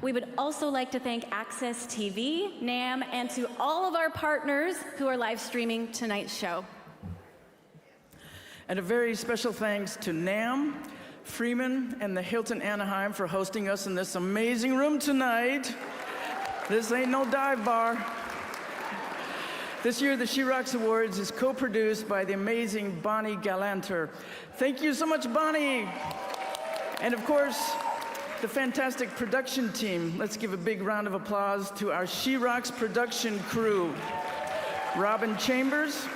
We would also like to thank Access TV, NAMM, and to all of our partners who are live streaming tonight's show. And a very special thanks to NAMM, Freeman, and the Hilton Anaheim for hosting us in this amazing room tonight. This ain't no dive bar. This year, the She Rocks Awards is co-produced by the amazing Bonnie Galanter. Thank you so much, Bonnie. And of course, the fantastic production team. Let's give a big round of applause to our She Rocks production crew. Robin Chambers,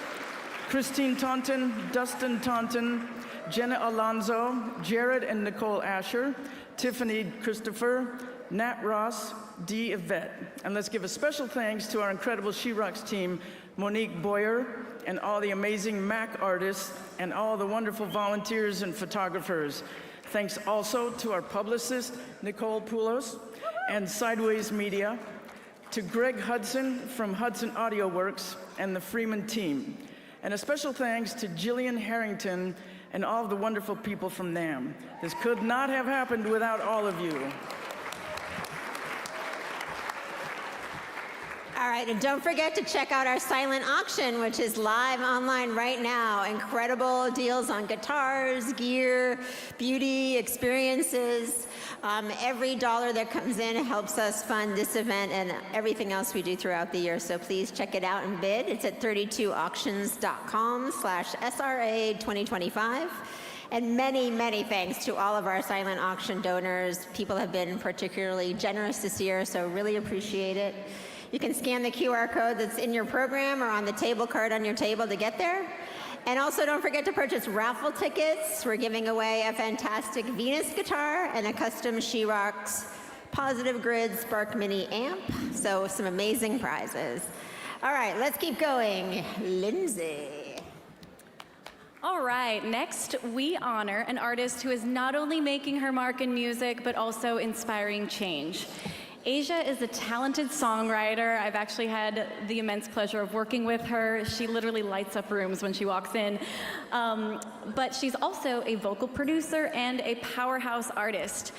Christine Taunton, Dustin Taunton, Jenna Alonzo, Jared and Nicole Asher, Tiffany Christopher, Nat Ross, Dee Yvette. And let's give a special thanks to our incredible She Rocks team, Monique Boyer, and all the amazing MAC artists, and all the wonderful volunteers and photographers. Thanks also to our publicist, Nicole Poulos, and Sideways Media, to Greg Hudson from Hudson Audio Works and the Freeman team. And a special thanks to Jillian Harrington and all of the wonderful people from NAMM. This could not have happened without all of you. All right, and don't forget to check out our silent auction, which is live online right now. Incredible deals on guitars, gear, beauty, experiences. Every dollar that comes in helps us fund this event and everything else we do throughout the year. So please check it out and bid. It's at 32auctions.com/SRA 2025. And many, many thanks to all of our silent auction donors. People have been particularly generous this year, so really appreciate it. You can scan the QR code that's in your program or on the table card on your table to get there. And also don't forget to purchase raffle tickets. We're giving away a fantastic Venus guitar and a custom She Rocks Positive Grid Spark Mini amp. So some amazing prizes. All right, let's keep going. Lindsay. All right, next we honor an artist who is not only making her mark in music, but also inspiring change. Asia is a talented songwriter. I've actually had the immense pleasure of working with her. She literally lights up rooms when she walks in. But she's also a vocal producer and a powerhouse artist.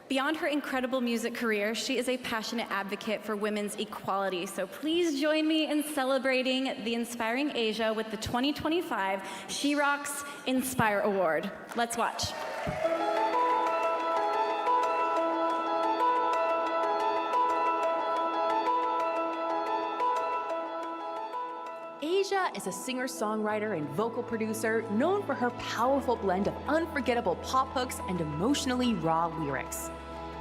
Beyond her incredible music career, she is a passionate advocate for women's equality. So please join me in celebrating the inspiring Asia with the 2025 She Rocks Inspire Award. Let's watch. Asia is a singer-songwriter and vocal producer known for her powerful blend of unforgettable pop hooks and emotionally raw lyrics.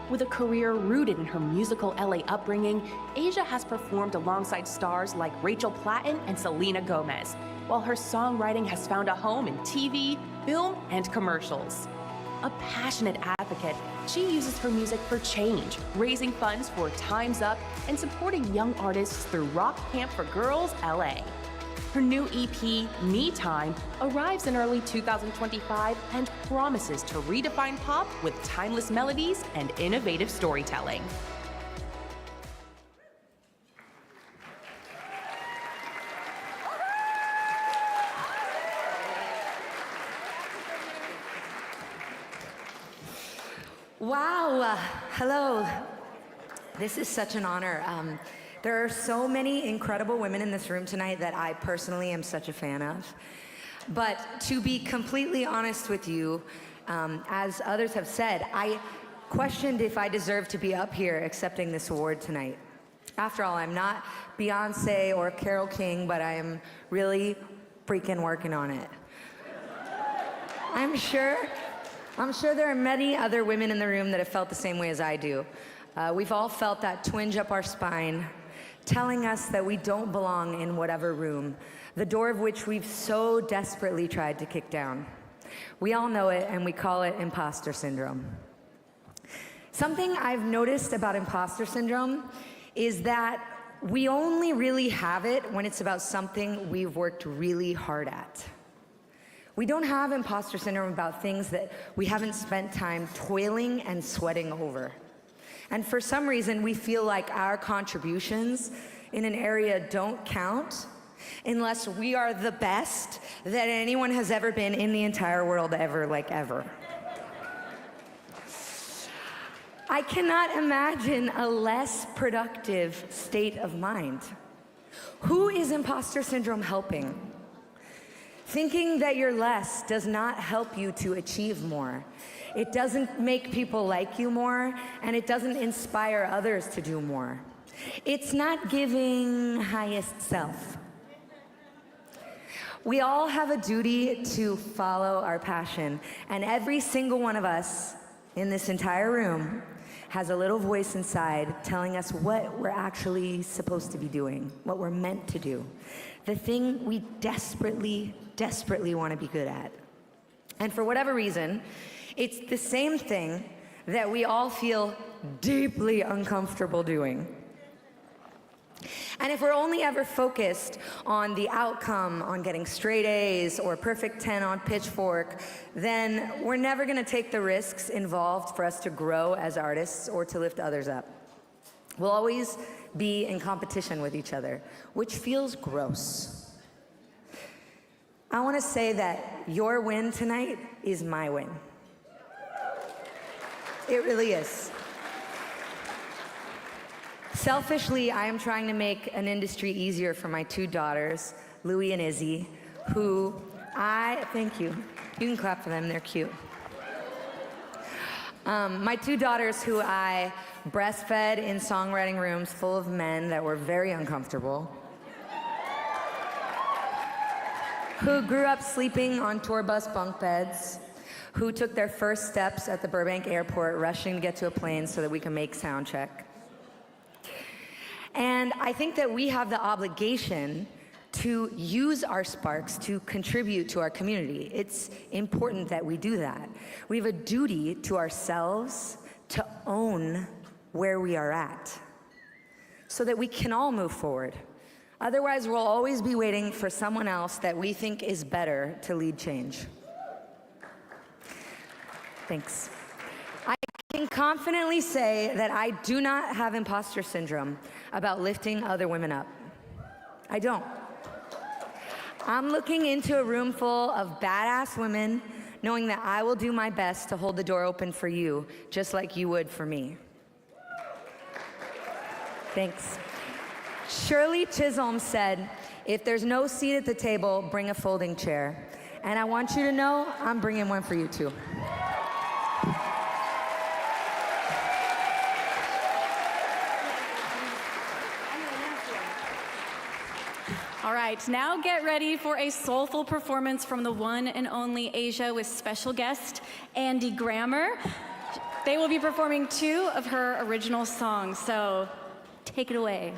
With a career rooted in her musical LA upbringing, Asia has performed alongside stars like Rachel Platten and Selena Gomez, while her songwriting has found a home in TV, film, and commercials. A passionate advocate, she uses her music for change, raising funds for Time's Up and supporting young artists through Rock Camp for Girls LA. Her new EP, Me Time, arrives in early 2025 and promises to redefine pop with timeless melodies and innovative storytelling. Wow, hello. This is such an honor. There are so many incredible women in this room tonight that I personally am such a fan of. But to be completely honest with you, as others have said, I questioned if I deserved to be up here accepting this award tonight. After all, I'm not Beyonce or Carole King, but I am really freaking working on it. I'm sure there are many other women in the room that have felt the same way as I do. We've all felt that twinge up our spine, telling us that we don't belong in whatever room, the door of which we've so desperately tried to kick down. We all know it, and we call it imposter syndrome. Something I've noticed about imposter syndrome is that we only really have it when it's about something we've worked really hard at. We don't have imposter syndrome about things that we haven't spent time toiling and sweating over. And for some reason, we feel like our contributions in an area don't count unless we are the best that anyone has ever been in the entire world ever, like ever. I cannot imagine a less productive state of mind. Who is imposter syndrome helping? Thinking that you're less does not help you to achieve more. It doesn't make people like you more, and it doesn't inspire others to do more. It's not giving highest self. We all have a duty to follow our passion, and every single one of us in this entire room has a little voice inside telling us what we're actually supposed to be doing, what we're meant to do, the thing we desperately, desperately want to be good at. And for whatever reason, it's the same thing that we all feel deeply uncomfortable doing. And if we're only ever focused on the outcome, on getting straight A's or perfect 10 on Pitchfork, then we're never going to take the risks involved for us to grow as artists or to lift others up. We'll always be in competition with each other, which feels gross. I want to say that your win tonight is my win. It really is. Selfishly, I am trying to make an industry easier for my two daughters, Louie and Izzy, who thank you. You can clap for them, they're cute. My two daughters who I breastfed in songwriting rooms full of men that were very uncomfortable, who grew up sleeping on tour bus bunk beds, who took their first steps at the Burbank airport rushing to get to a plane so that we can make sound check. And I think that we have the obligation to use our sparks to contribute to our community. It's important that we do that. We have a duty to ourselves to own where we are at so that we can all move forward. Otherwise, we'll always be waiting for someone else that we think is better to lead change. Thanks. I can confidently say that I do not have imposter syndrome about lifting other women up. I don't. I'm looking into a room full of badass women, knowing that I will do my best to hold the door open for you, just like you would for me. Thanks. Shirley Chisholm said, if there's no seat at the table, bring a folding chair. And I want you to know, I'm bringing one for you too. All right, now get ready for a soulful performance from the one and only Asia with special guest Andy Grammer. They will be performing 2 of her original songs, so take it away.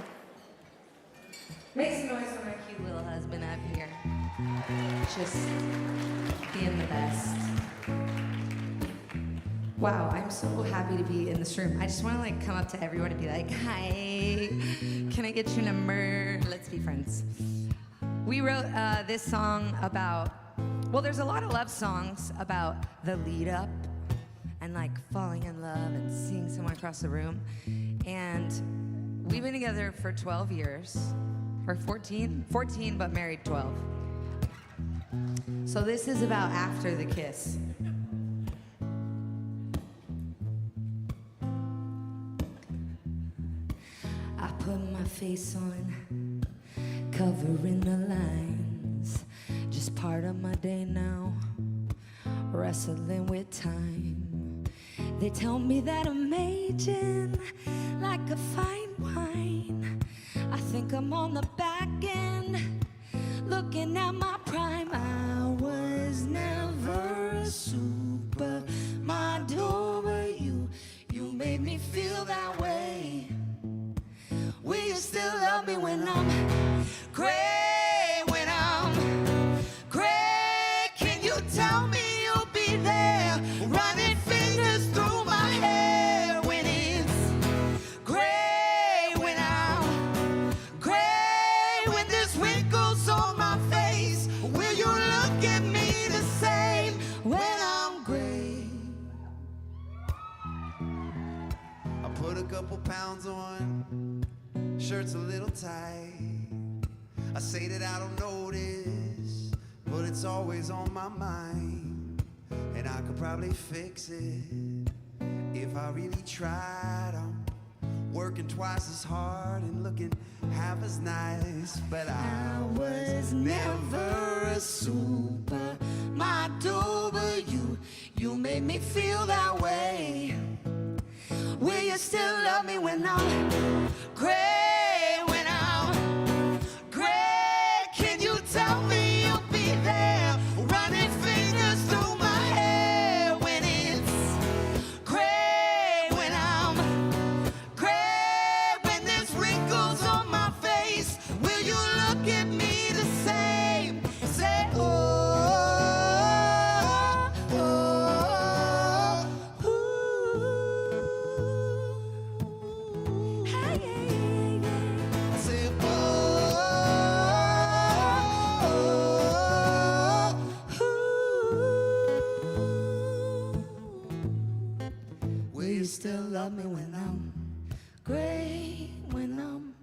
Make some noise for my cute little husband up here. Just being the best. Wow, I'm so happy to be in this room. I just want to come up to everyone and be like, hi, can I get your number? Let's be friends. We wrote this song about, well, there's a lot of love songs about the lead up and falling in love and seeing someone across the room. And we've been together for 12 years, or 14, but married 12. So this is about after the kiss. I put my face on, covering the lines. Just part of my day now, wrestling with time. They tell me that I'm aging like a fine wine. I think I'm on the back end, looking at my prime. I was never a supermodel, but you made me feel that way. Will you still love me when I'm gray? When I'm gray, can you tell me you'll be there? Running fingers through my hair when it's gray. When I'm gray, when there's wrinkles on my face, will you look at me the same when I'm gray? I put a couple pounds on, shirt's a little tight. I say that I don't notice, but it's always on my mind. And I could probably fix it if I really tried. I'm working twice as hard and looking half as nice, but I was never a supermodel, but you made me feel that way. Will you still love me when I'm great, when I'm great? Can you tell me you'll be there, running fingers through my hair when it's great, when I'm great, when there's wrinkles on my face? Will you look at me the same and say, oh, oh, ooh, hey, yeah, yeah, yeah. I say, oh, ooh. Will you still love me when I'm great, when I'm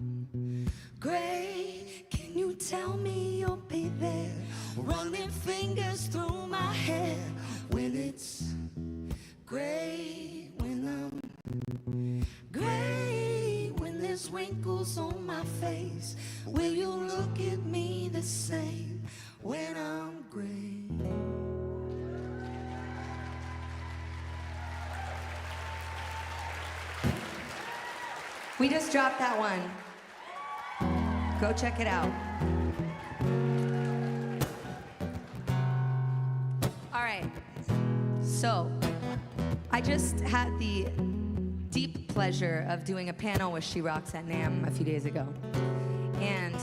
great? Can you tell me you'll be there, running fingers through my hair when it's great, when I'm great, when there's wrinkles on my face? Will you look at me the same when I'm great? We just dropped that one. Go check it out. All right. So, I just had the deep pleasure of doing a panel with She Rocks at NAMM a few days ago. And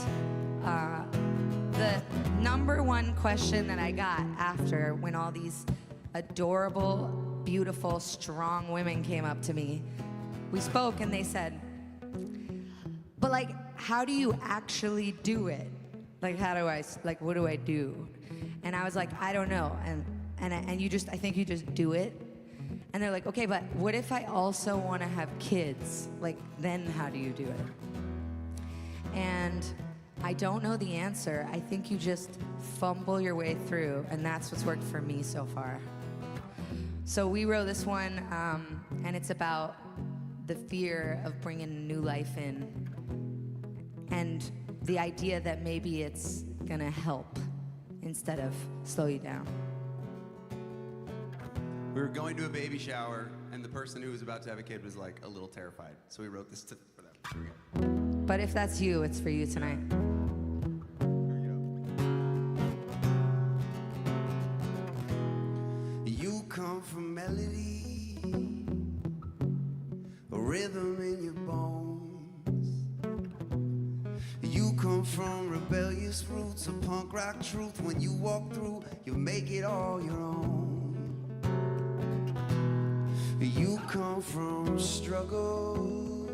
the number one question that I got after, when all these adorable, beautiful, strong women came up to me, we spoke and they said, but like, how do you actually do it? Like, what do I do? And I was like, I don't know. And you just, I think you just do it. And they're like, okay, but what if I also want to have kids? Like, then how do you do it? And I don't know the answer. I think you just fumble your way through, and that's what's worked for me so far. So we wrote this one, and it's about the fear of bringing a new life in, and the idea that maybe it's gonna help instead of slow you down. We were going to a baby shower, and the person who was about to have a kid was like a little terrified. So we wrote this for them. Here we go. But if that's you, it's for you tonight. You come from melody, a rhythm in your bones. You come from rebellious roots, a punk rock truth. When you walk through, you make it all your own. You come from struggle,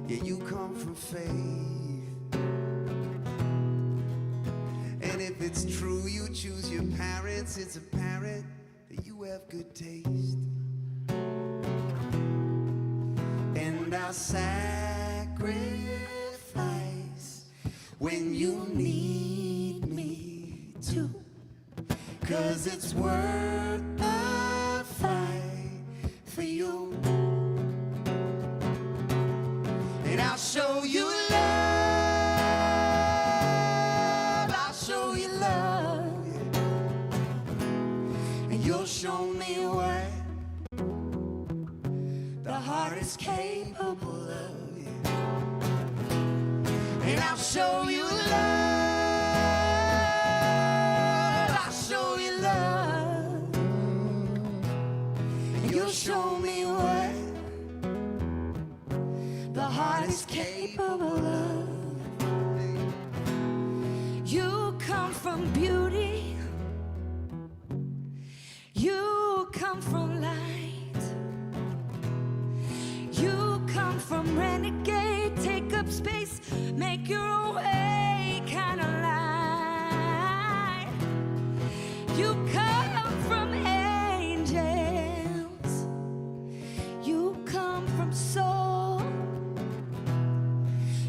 yeah, you come from faith. And if it's true you choose your parents, it's apparent that you have good taste. And I'll sacrifice when you need me to, 'cause it's worth the fight for you. And I'll show you love, I'll show you love, and you'll show me what the heart is capable of. And I'll show you love, I'll show you love, and you'll show me what the heart is capable of. You come from beauty, you come from light, you come from renegade, take up space, make your own way kind of light. You come from angels, you come from soul.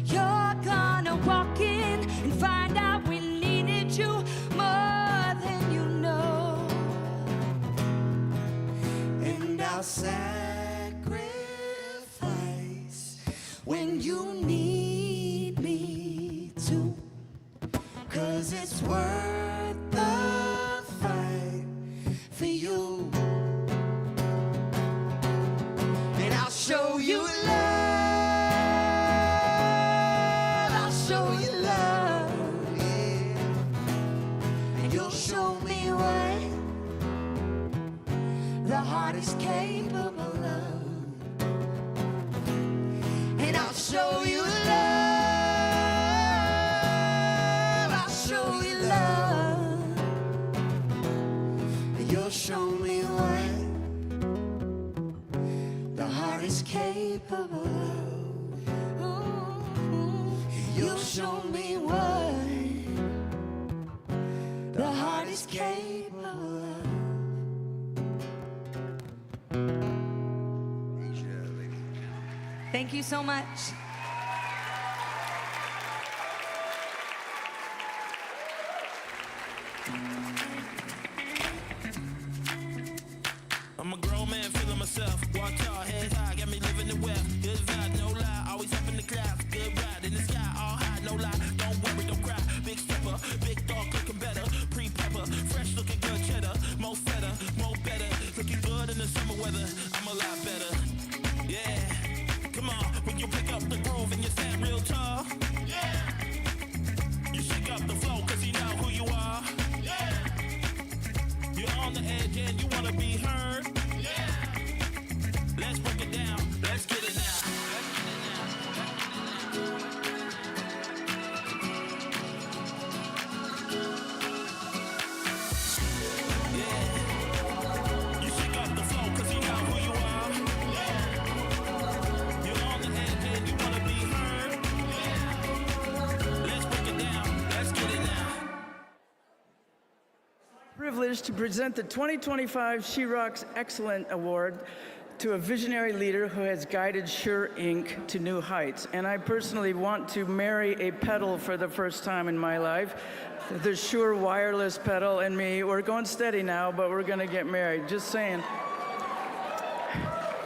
You're gonna walk in and find out we needed you more than you know. And I'll say when you need me to. 'Cause it's worth the fight for you. And I'll show you love. I'll show you love, yeah. And you'll show me what the heart is capable of. And I'll show you love. I'll show you love. And you'll show me what the heart is capable of. Ooh, you'll show me what the heart is capable of. Thank you so much. I'm a grown man feeling myself. Walk tall, head high, got me living the well. Good vibe, no lie, always up in the clouds. Good ride in the sky, all high, no lie. Don't worry, don't cry. Big stepper, big dog looking better. Pre-pepper, fresh looking good cheddar. More feta, more better. Looking good in the summer weather. I'm a lot better. Yeah, come on. When you pick up the groove and you stand real tall. Yeah. You shake up the flow 'cause you know who you are. Yeah. You're on the edge and you wanna be heard. Yeah. Let's break it down. Let's get it now. Yeah. You shake up the flow 'cause you know who you are. Yeah. You're on the edge and you wanna be heard. Yeah. Let's break it down. Let's get it now. Privileged to present the 2025 She Rocks Excellent Award to a visionary leader who has guided Shure Inc. to new heights. And I personally want to marry a pedal for the first time in my life. The Shure wireless pedal and me, we're going steady now, but we're gonna get married, just saying.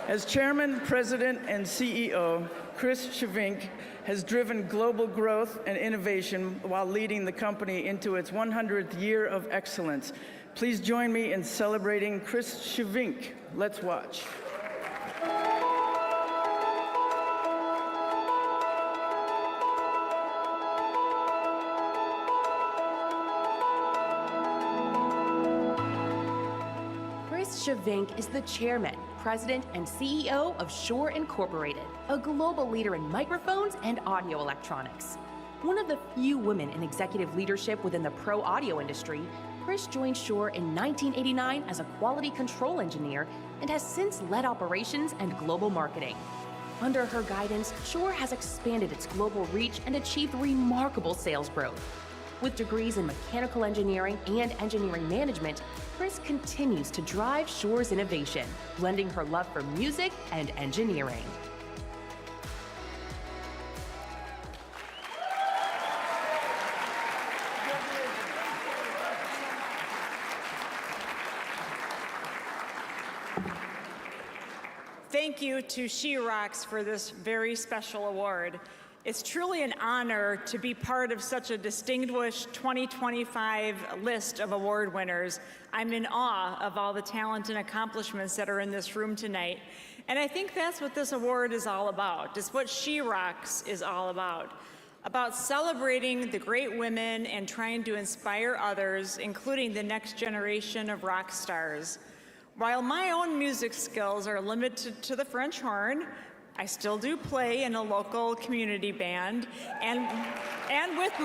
As chairman, president, and CEO, Chris Schyvinck has driven global growth and innovation while leading the company into its 100th year of excellence. Please join me in celebrating Chris Schyvinck. Let's watch. Chris Schyvinck is the chairman, president, and CEO of Shure Incorporated, a global leader in microphones and audio electronics. One of the few women in executive leadership within the pro audio industry, Chris joined Shure in 1989 as a quality control engineer and has since led operations and global marketing. Under her guidance, Shure has expanded its global reach and achieved remarkable sales growth. With degrees in mechanical engineering and engineering management, Chris continues to drive Shure's innovation, blending her love for music and engineering. Thank you to She Rocks for this very special award. It's truly an honor to be part of such a distinguished 2025 list of award winners. I'm in awe of all the talent and accomplishments that are in this room tonight. And I think that's what this award is all about. It's what She Rocks is all about celebrating the great women and trying to inspire others, including the next generation of rock stars. While my own music skills are limited to the French horn, I still do play in a local community band, and with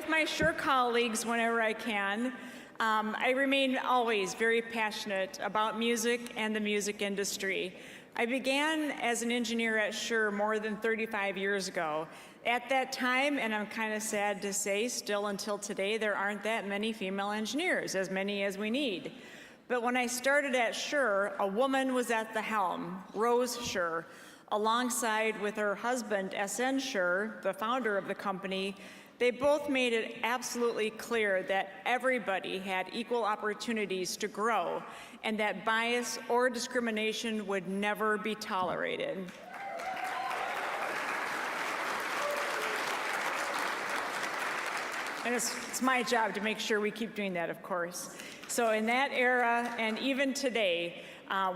my Shure colleagues whenever I can. I remain always very passionate about music and the music industry. I began as an engineer at Shure more than 35 years ago. At that time, and I'm kind of sad to say, still until today, there aren't that many female engineers, as many as we need. But when I started at Shure, a woman was at the helm, Rose Shure, alongside with her husband, S.N. Shure, the founder of the company. They both made it absolutely clear that everybody had equal opportunities to grow and that bias or discrimination would never be tolerated. And it's my job to make sure we keep doing that, of course. So in that era, and even today,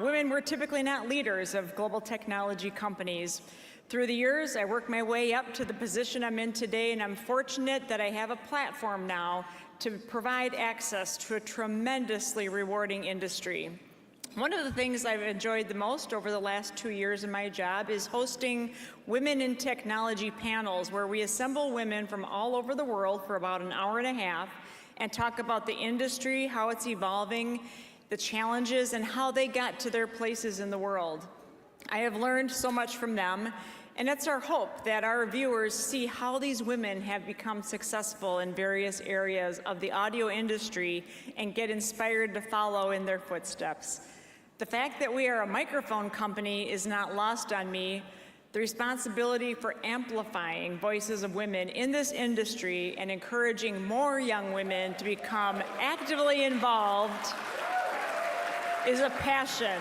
women were typically not leaders of global technology companies. Through the years, I worked my way up to the position I'm in today, and I'm fortunate that I have a platform now to provide access to a tremendously rewarding industry. One of the things I've enjoyed the most over the last 2 years in my job is hosting Women in Technology panels where we assemble women from all over the world for about an hour and a half and talk about the industry, how it's evolving, the challenges, and how they got to their places in the world. I have learned so much from them, and it's our hope that our viewers see how these women have become successful in various areas of the audio industry and get inspired to follow in their footsteps. The fact that we are a microphone company is not lost on me. The responsibility for amplifying voices of women in this industry and encouraging more young women to become actively involved is a passion,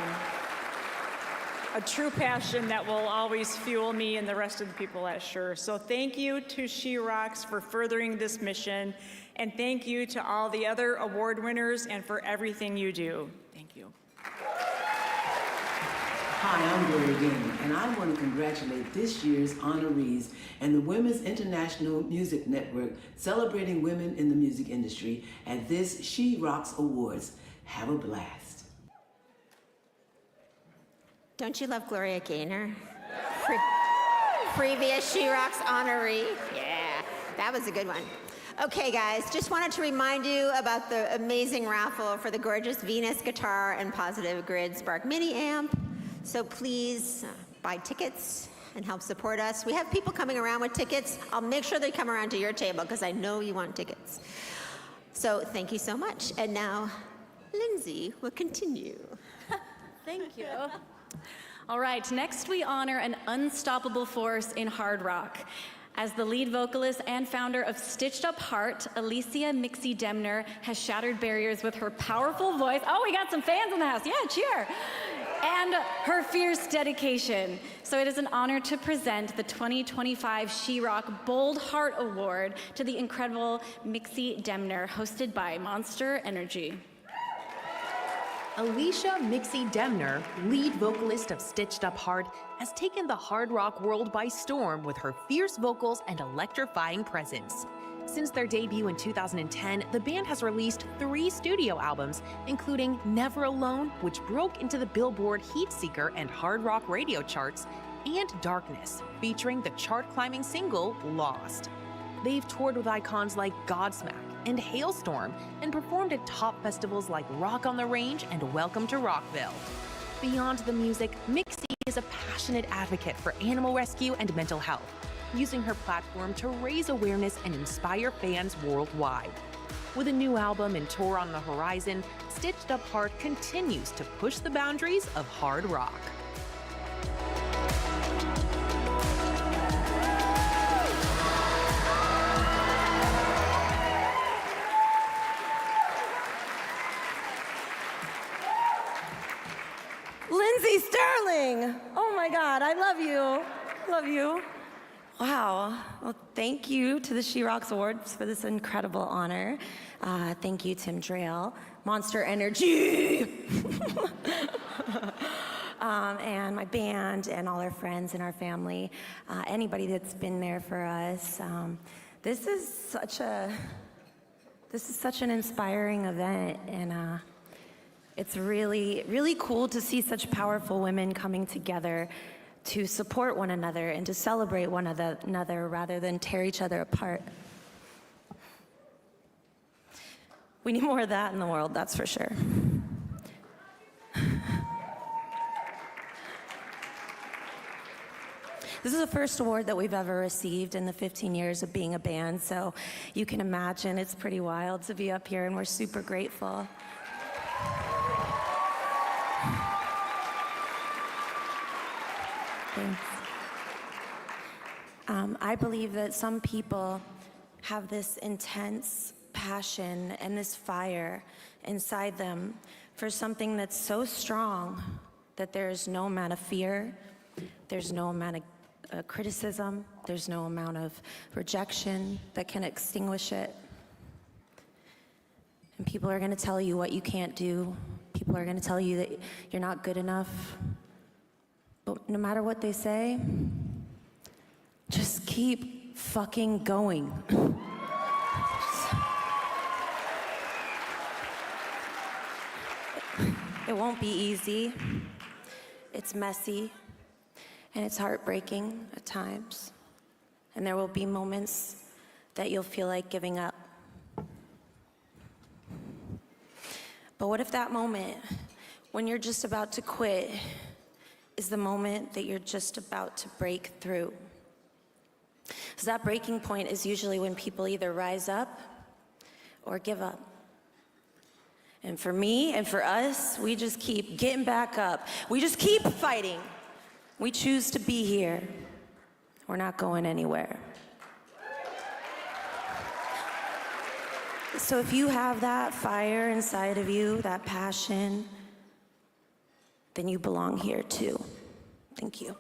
a true passion that will always fuel me and the rest of the people at Shure. So thank you to She Rocks for furthering this mission, and thank you to all the other award winners and for everything you do. Thank you. Hi, I'm Gloria Gaynor, and I want to congratulate this year's honorees and the Women's International Music Network celebrating women in the music industry at this She Rocks Awards. Have a blast. Don't you love Gloria Gaynor? Previous She Rocks honoree. Yeah, that was a good one. Okay, guys, just wanted to remind you about the amazing raffle for the gorgeous Venus guitar and Positive Grid Spark Mini Amp. So please buy tickets and help support us. We have people coming around with tickets. I'll make sure they come around to your table because I know you want tickets. So thank you so much. And now, Lindsay will continue. Thank you. All right, next we honor an unstoppable force in hard rock. As the lead vocalist and founder of Stitched Up Heart, Alicia Mixie Demner has shattered barriers with her powerful voice. Oh, we got some fans in the house. Yeah, cheer. And her fierce dedication. So it is an honor to present the 2025 She Rock Bold Heart Award to the incredible Mixie Demner, hosted by Monster Energy. Alicia Mixie Demner, lead vocalist of Stitched Up Heart, has taken the hard rock world by storm with her fierce vocals and electrifying presence. Since their debut in 2010, the band has released 3 studio albums, including Never Alone, which broke into the Billboard Heatseeker and hard rock radio charts, and Darkness, featuring the chart-climbing single Lost. They've toured with icons like Godsmack and Hailstorm and performed at top festivals like Rock on the Range and Welcome to Rockville. Beyond the music, Mixie is a passionate advocate for animal rescue and mental health, using her platform to raise awareness and inspire fans worldwide. With a new album and tour on the horizon, Stitched Up Heart continues to push the boundaries of hard rock. Lindsay Sterling! Oh my God, I love you. Love you. Wow. Well, thank you to the She Rocks Awards for this incredible honor. Thank you, Tim Drayle, Monster Energy, and my band, and all our friends and our family, anybody that's been there for us. This is such an inspiring event, and it's really, really cool to see such powerful women coming together to support one another and to celebrate one another rather than tear each other apart. We need more of that in the world, that's for sure. This is the first award that we've ever received in the 15 years of being a band, so you can imagine it's pretty wild to be up here, and we're super grateful. Thanks. I believe that some people have this intense passion and this fire inside them for something that's so strong that there's no amount of fear, there's no amount of criticism, there's no amount of rejection that can extinguish it. And people are gonna tell you what you can't do. People are gonna tell you that you're not good enough. But no matter what they say, just keep fucking going. It won't be easy. It's messy, and it's heartbreaking at times. And there will be moments that you'll feel like giving up. But what if that moment, when you're just about to quit, is the moment that you're just about to break through? Because that breaking point is usually when people either rise up or give up. And for me and for us, we just keep getting back up. We just keep fighting. We choose to be here. We're not going anywhere. So if you have that fire inside of you, that passion, then you belong here too. Thank you.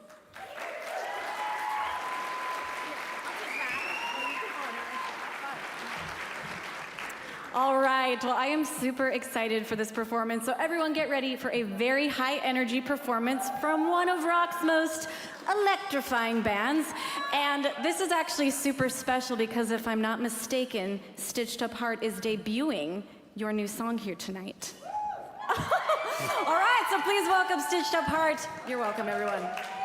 All right, well, I am super excited for this performance. So everyone get ready for a very high energy performance from one of rock's most electrifying bands. And this is actually super special because if I'm not mistaken, Stitched Up Heart is debuting your new song here tonight. All right, so please welcome Stitched Up Heart. You're welcome, everyone. I'm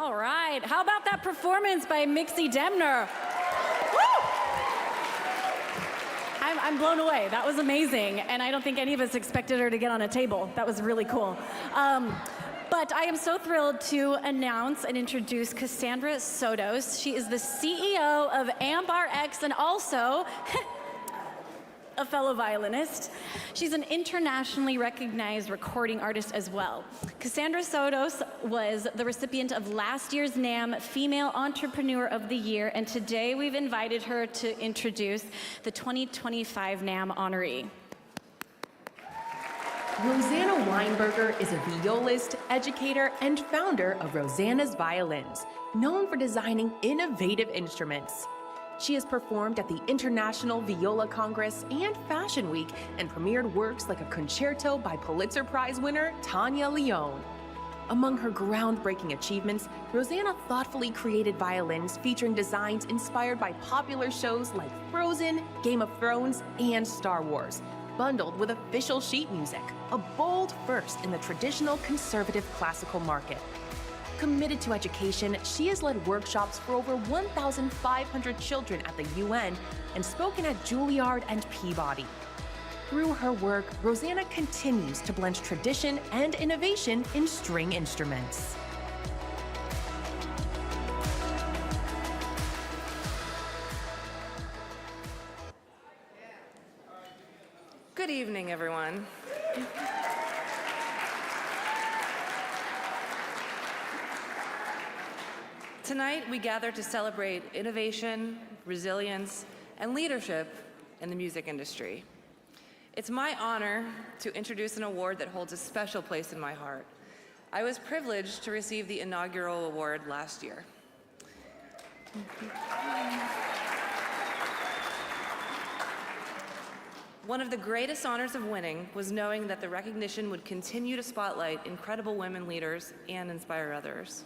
All right, how about that performance by Mixie Demner? Woo! I'm blown away. That was amazing, and I don't think any of us expected her to get on a table. That was really cool. But I am so thrilled to announce and introduce Cassandra Sotos. She is the CEO of AMP-RX and also a fellow violinist. She's an internationally recognized recording artist as well. Cassandra Sotos was the recipient of last year's NAMM Female Entrepreneur of the Year, and today we've invited her to introduce the 2025 NAMM honoree. Rosanna Weinberger is a violist, educator, and founder of Rosanna's Violins, known for designing innovative instruments. She has performed at the International Viola Congress and Fashion Week and premiered works like a concerto by Pulitzer Prize winner Tanya Leone. Among her groundbreaking achievements, Rosanna thoughtfully created violins featuring designs inspired by popular shows like Frozen, Game of Thrones, and Star Wars, bundled with official sheet music, a bold first in the traditional conservative classical market. Committed to education, she has led workshops for over 1,500 children at the UN and spoken at Juilliard and Peabody. Through her work, Rosanna continues to blend tradition and innovation in string instruments. Good evening, everyone. Tonight, we gather to celebrate innovation, resilience, and leadership in the music industry. It's my honor to introduce an award that holds a special place in my heart. I was privileged to receive the inaugural award last year. One of the greatest honors of winning was knowing that the recognition would continue to spotlight incredible women leaders and inspire others.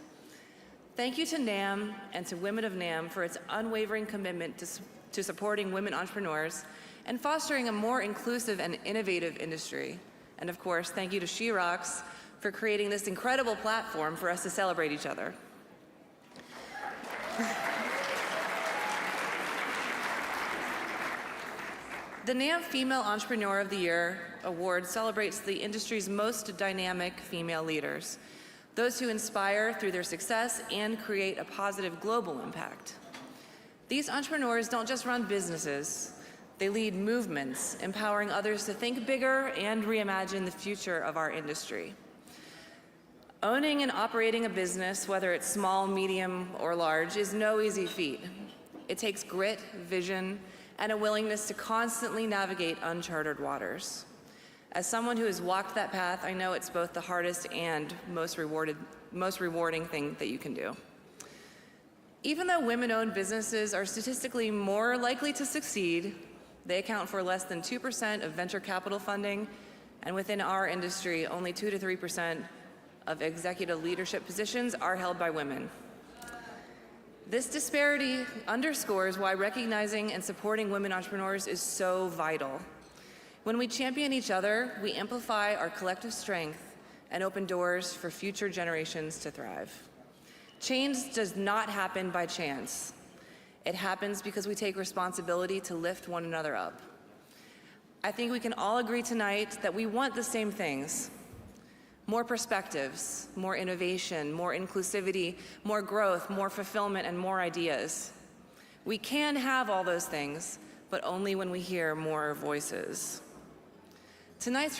Thank you to NAMM and to Women of NAMM for its unwavering commitment to supporting women entrepreneurs and fostering a more inclusive and innovative industry. And of course, thank you to She Rocks for creating this incredible platform for us to celebrate each other. The NAMM Female Entrepreneur of the Year Award celebrates the industry's most dynamic female leaders, those who inspire through their success and create a positive global impact. These entrepreneurs don't just run businesses, they lead movements, empowering others to think bigger and reimagine the future of our industry. Owning and operating a business, whether it's small, medium, or large, is no easy feat. It takes grit, vision, and a willingness to constantly navigate uncharted waters. As someone who has walked that path, I know it's both the hardest and most rewarding thing that you can do. Even though women-owned businesses are statistically more likely to succeed, they account for less than 2% of venture capital funding, and within our industry, only 2 to 3% of executive leadership positions are held by women. This disparity underscores why recognizing and supporting women entrepreneurs is so vital. When we champion each other, we amplify our collective strength and open doors for future generations to thrive. Change does not happen by chance. It happens because we take responsibility to lift one another up. I think we can all agree tonight that we want the same things: more perspectives, more innovation, more inclusivity, more growth, more fulfillment, and more ideas. We can have all those things, but only when we hear more voices. Tonight's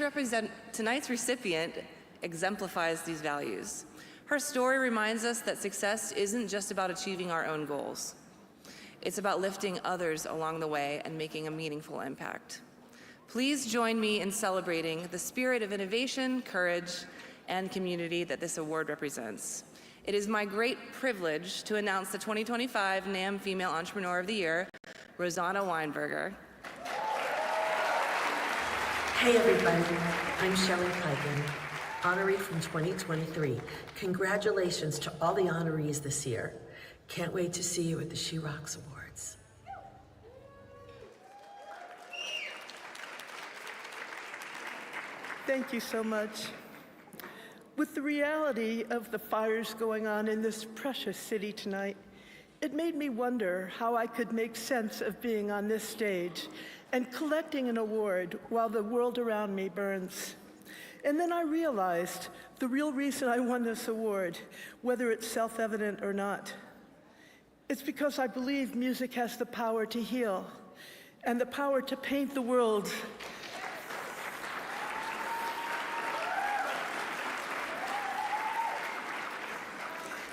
recipient exemplifies these values. Her story reminds us that success isn't just about achieving our own goals. It's about lifting others along the way and making a meaningful impact. Please join me in celebrating the spirit of innovation, courage, and community that this award represents. It is my great privilege to announce the 2025 NAMM Female Entrepreneur of the Year, Rosanna Weinberger. Hey everybody, I'm Shelley Piken, honoree from 2023. Congratulations to all the honorees this year. Can't wait to see you at the She Rocks Awards. Thank you so much. With the reality of the fires going on in this precious city tonight, it made me wonder how I could make sense of being on this stage and collecting an award while the world around me burns. And then I realized the real reason I won this award, whether it's self-evident or not, it's because I believe music has the power to heal and the power to paint the world.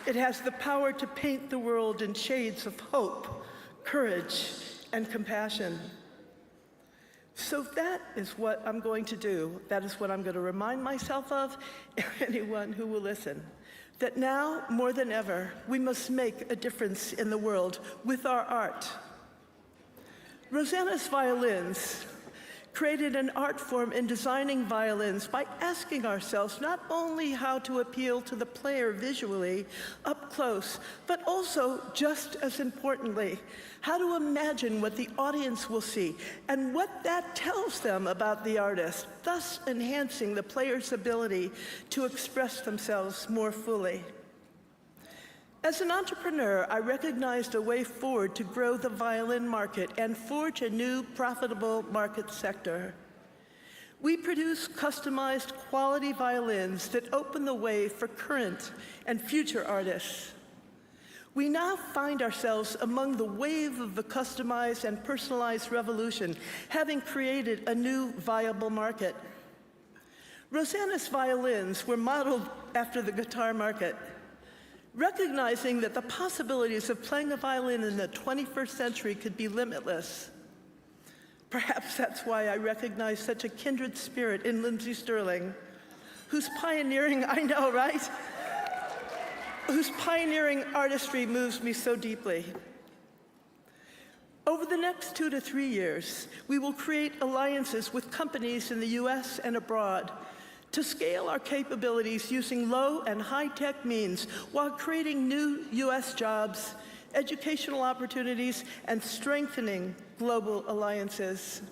It has the power to paint the world in shades of hope, courage, and compassion. So that is what I'm going to do. That is what I'm going to remind myself of, and anyone who will listen. That now, more than ever, we must make a difference in the world with our art. Rosanna's violins created an art form in designing violins by asking ourselves not only how to appeal to the player visually, up close, but also, just as importantly, how to imagine what the audience will see and what that tells them about the artist, thus enhancing the player's ability to express themselves more fully. As an entrepreneur, I recognized a way forward to grow the violin market and forge a new profitable market sector. We produce customized quality violins that open the way for current and future artists. We now find ourselves among the wave of the customized and personalized revolution, having created a new viable market. Rosanna's violins were modeled after the guitar market. Recognizing that the possibilities of playing a violin in the 21st century could be limitless. Perhaps that's why I recognize such a kindred spirit in Lindsey Sterling, whose pioneering, I know, right? Whose pioneering artistry moves me so deeply. Over the next 2 to 3 years, we will create alliances with companies in the US and abroad to scale our capabilities using low and high-tech means while creating new US jobs, educational opportunities, and strengthening global alliances.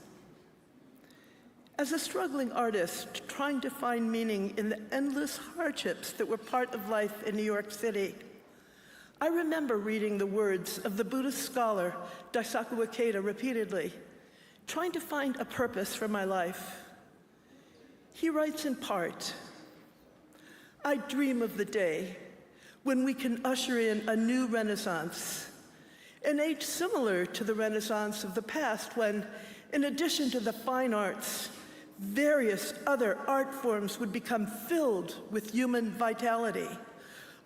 As a struggling artist trying to find meaning in the endless hardships that were part of life in New York City, I remember reading the words of the Buddhist scholar Daisaku Ikeda repeatedly, trying to find a purpose for my life. He writes in part, "I dream of the day when we can usher in a new renaissance, an age similar to the Renaissance of the past when, in addition to the fine arts, various other art forms would become filled with human vitality,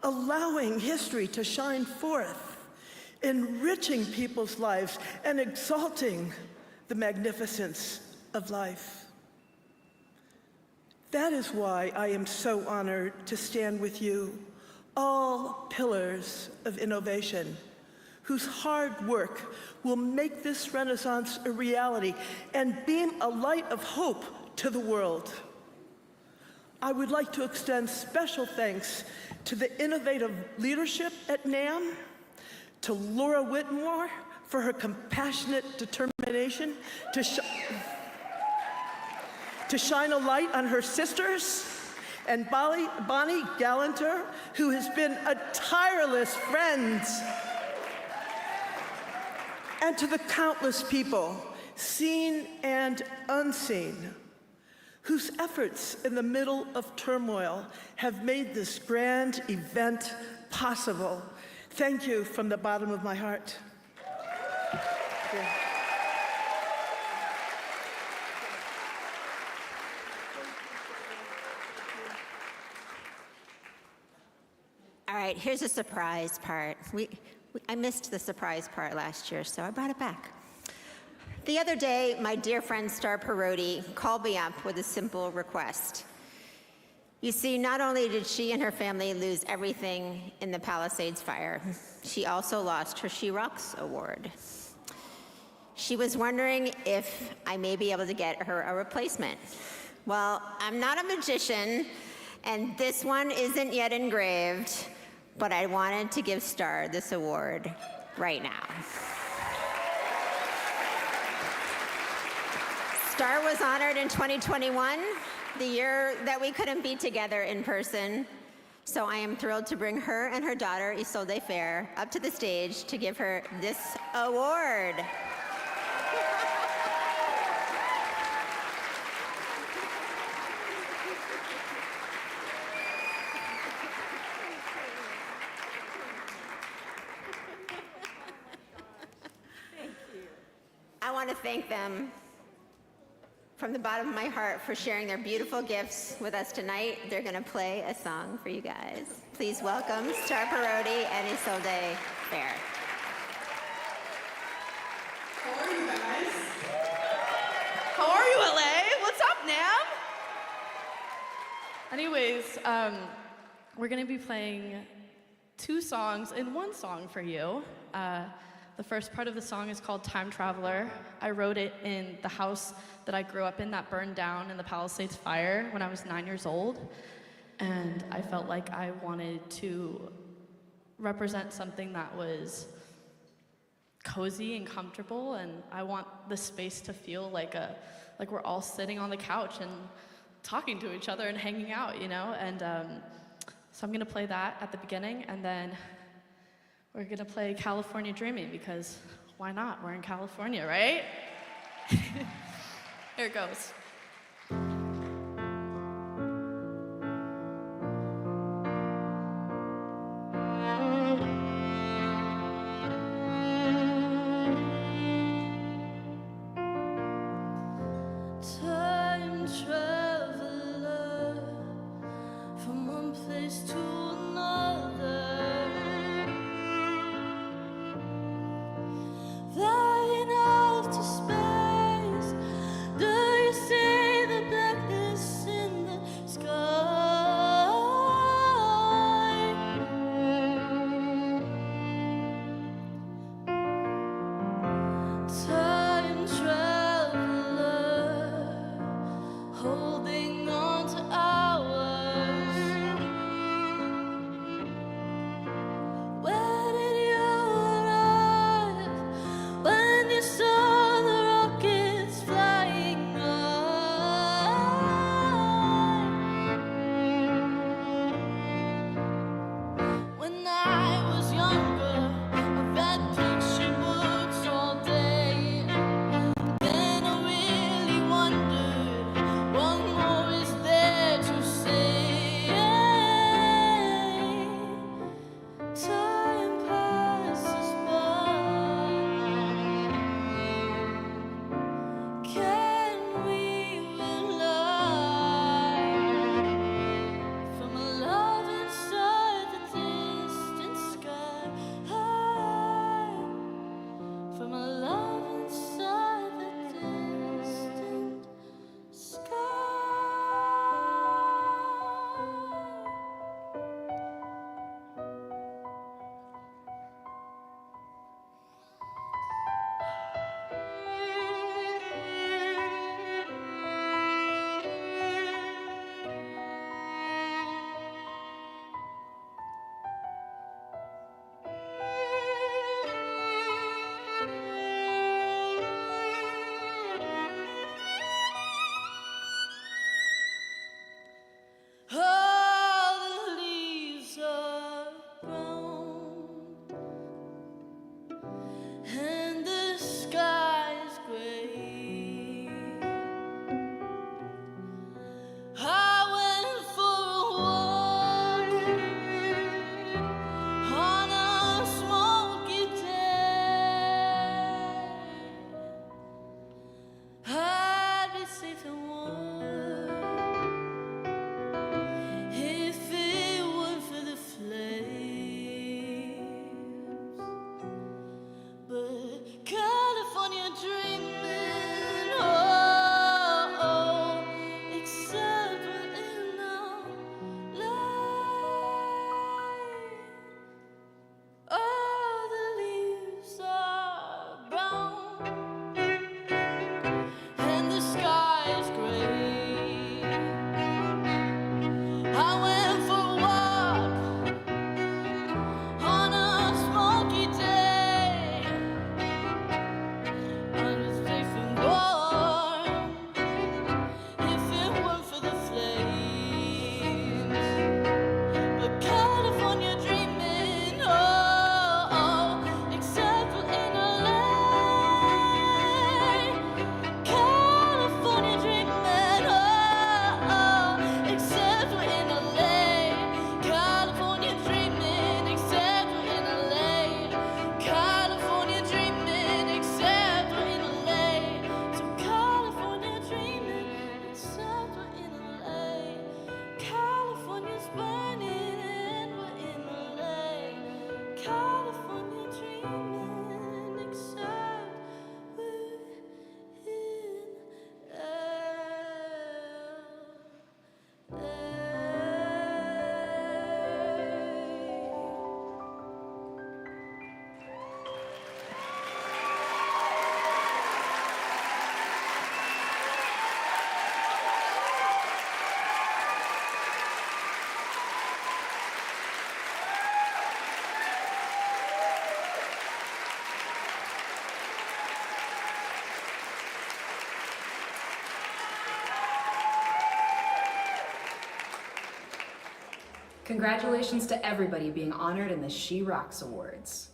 allowing history to shine forth, enriching people's lives and exalting the magnificence of life." That is why I am so honored to stand with you, all pillars of innovation, whose hard work will make this renaissance a reality and beam a light of hope to the world. I would like to extend special thanks to the innovative leadership at NAMM, to Laura Whitmore for her compassionate determination to shine a light on her sisters, and Bonnie Gallanter, who has been a tireless friend, and to the countless people, seen and unseen, whose efforts in the middle of turmoil have made this grand event possible. Thank you from the bottom of my heart. Thank you. All right, here's a surprise part. I missed the surprise part last year, so I brought it back. The other day, my dear friend Star Parodi called me up with a simple request. You see, not only did she and her family lose everything in the Palisades fire, she also lost her She Rocks award. She was wondering if I may be able to get her a replacement. Well, I'm not a magician, and this one isn't yet engraved, but I wanted to give Star this award right now. Star was honored in 2021 the year that we couldn't be together in person. So I am thrilled to bring her and her daughter, Isolde Fair, up to the stage to give her this award. I want to thank them from the bottom of my heart for sharing their beautiful gifts with us tonight. They're going to play a song for you guys. Please welcome Star Parodi and Isolde Fair. How are you guys? How are you, LA? What's up, NAMM? Anyways, we're going to be playing 2 songs in 1 song for you. The first part of the song is called Time Traveler. I wrote it in the house that I grew up in that burned down in the Palisades fire when I was 9 years old. And I felt like I wanted to represent something that was cozy and comfortable, and I want the space to feel like we're all sitting on the couch and talking to each other and hanging out, you know? And so I'm gonna play that at the beginning, and then we're gonna play California Dreaming, because why not? We're in California, right? Here it goes. Time traveler from one place to another. Flying off to space, do you see Congratulations to everybody being honored in the She Rocks Awards.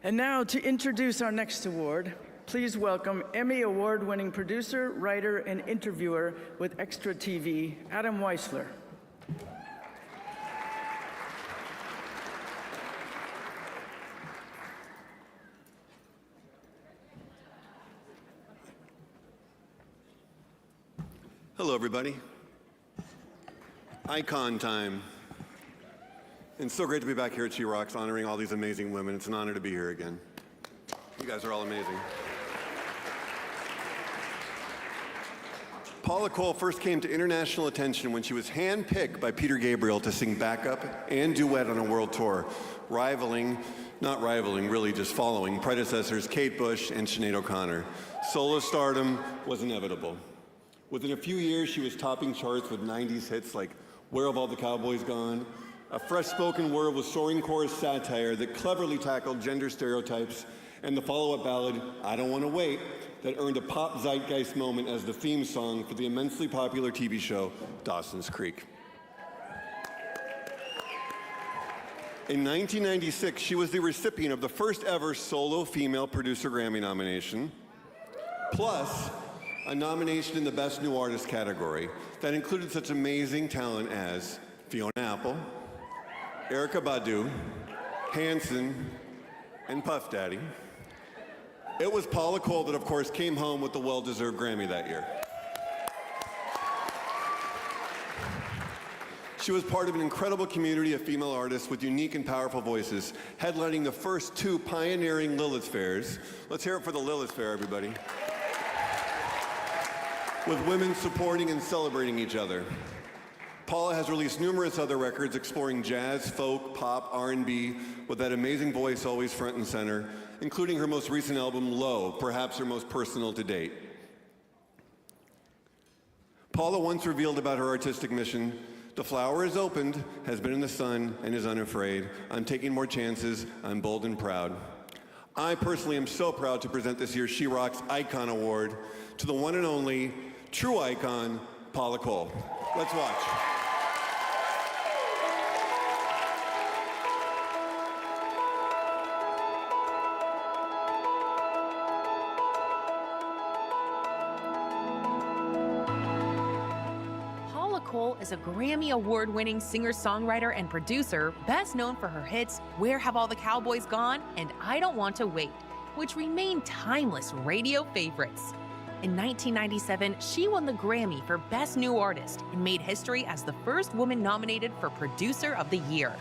And now to introduce our next award, please welcome Emmy Award-winning producer, writer, and interviewer with Extra TV, Adam Weisler. Hello, everybody. Icon time. And so great to be back here at She Rocks, honoring all these amazing women. It's an honor to be here again. You guys are all amazing. Paula Cole first came to international attention when she was handpicked by Peter Gabriel to sing backup and duet on a world tour, not rivaling, really just following predecessors Kate Bush and Sinead O'Connor. Solo stardom was inevitable. Within a few years, she was topping charts with 90s hits like Where Have All the Cowboys Gone?, a fresh spoken word with soaring chorus satire that cleverly tackled gender stereotypes, and the follow-up ballad, I Don't Want to Wait, that earned a pop zeitgeist moment as the theme song for the immensely popular TV show Dawson's Creek. In 1996, she was the recipient of the first ever solo female producer Grammy nomination, plus a nomination in the Best New Artist category that included such amazing talent as Fiona Apple, Erykah Badu, Hanson, and Puff Daddy. It was Paula Cole that, of course, came home with the well-deserved Grammy that year. She was part of an incredible community of female artists with unique and powerful voices, headlining the first two pioneering Lilith Fairs. Let's hear it for the Lilith Fair, everybody. With women supporting and celebrating each other. Paula has released numerous other records exploring jazz, folk, pop, R&B, with that amazing voice always front and center, including her most recent album, Low, perhaps her most personal to date. Paula once revealed about her artistic mission, "The flower is opened, has been in the sun, and is unafraid. I'm taking more chances, I'm bold and proud." I personally am so proud to present this year's She Rocks Icon Award to the one and only true icon, Paula Cole. Let's watch. Paula Cole is a Grammy Award-winning singer-songwriter and producer, best known for her hits Where Have All the Cowboys Gone? And I Don't Want to Wait, which remain timeless radio favorites. In 1997, she won the Grammy for Best New Artist and made history as the first woman nominated for Producer of the Year.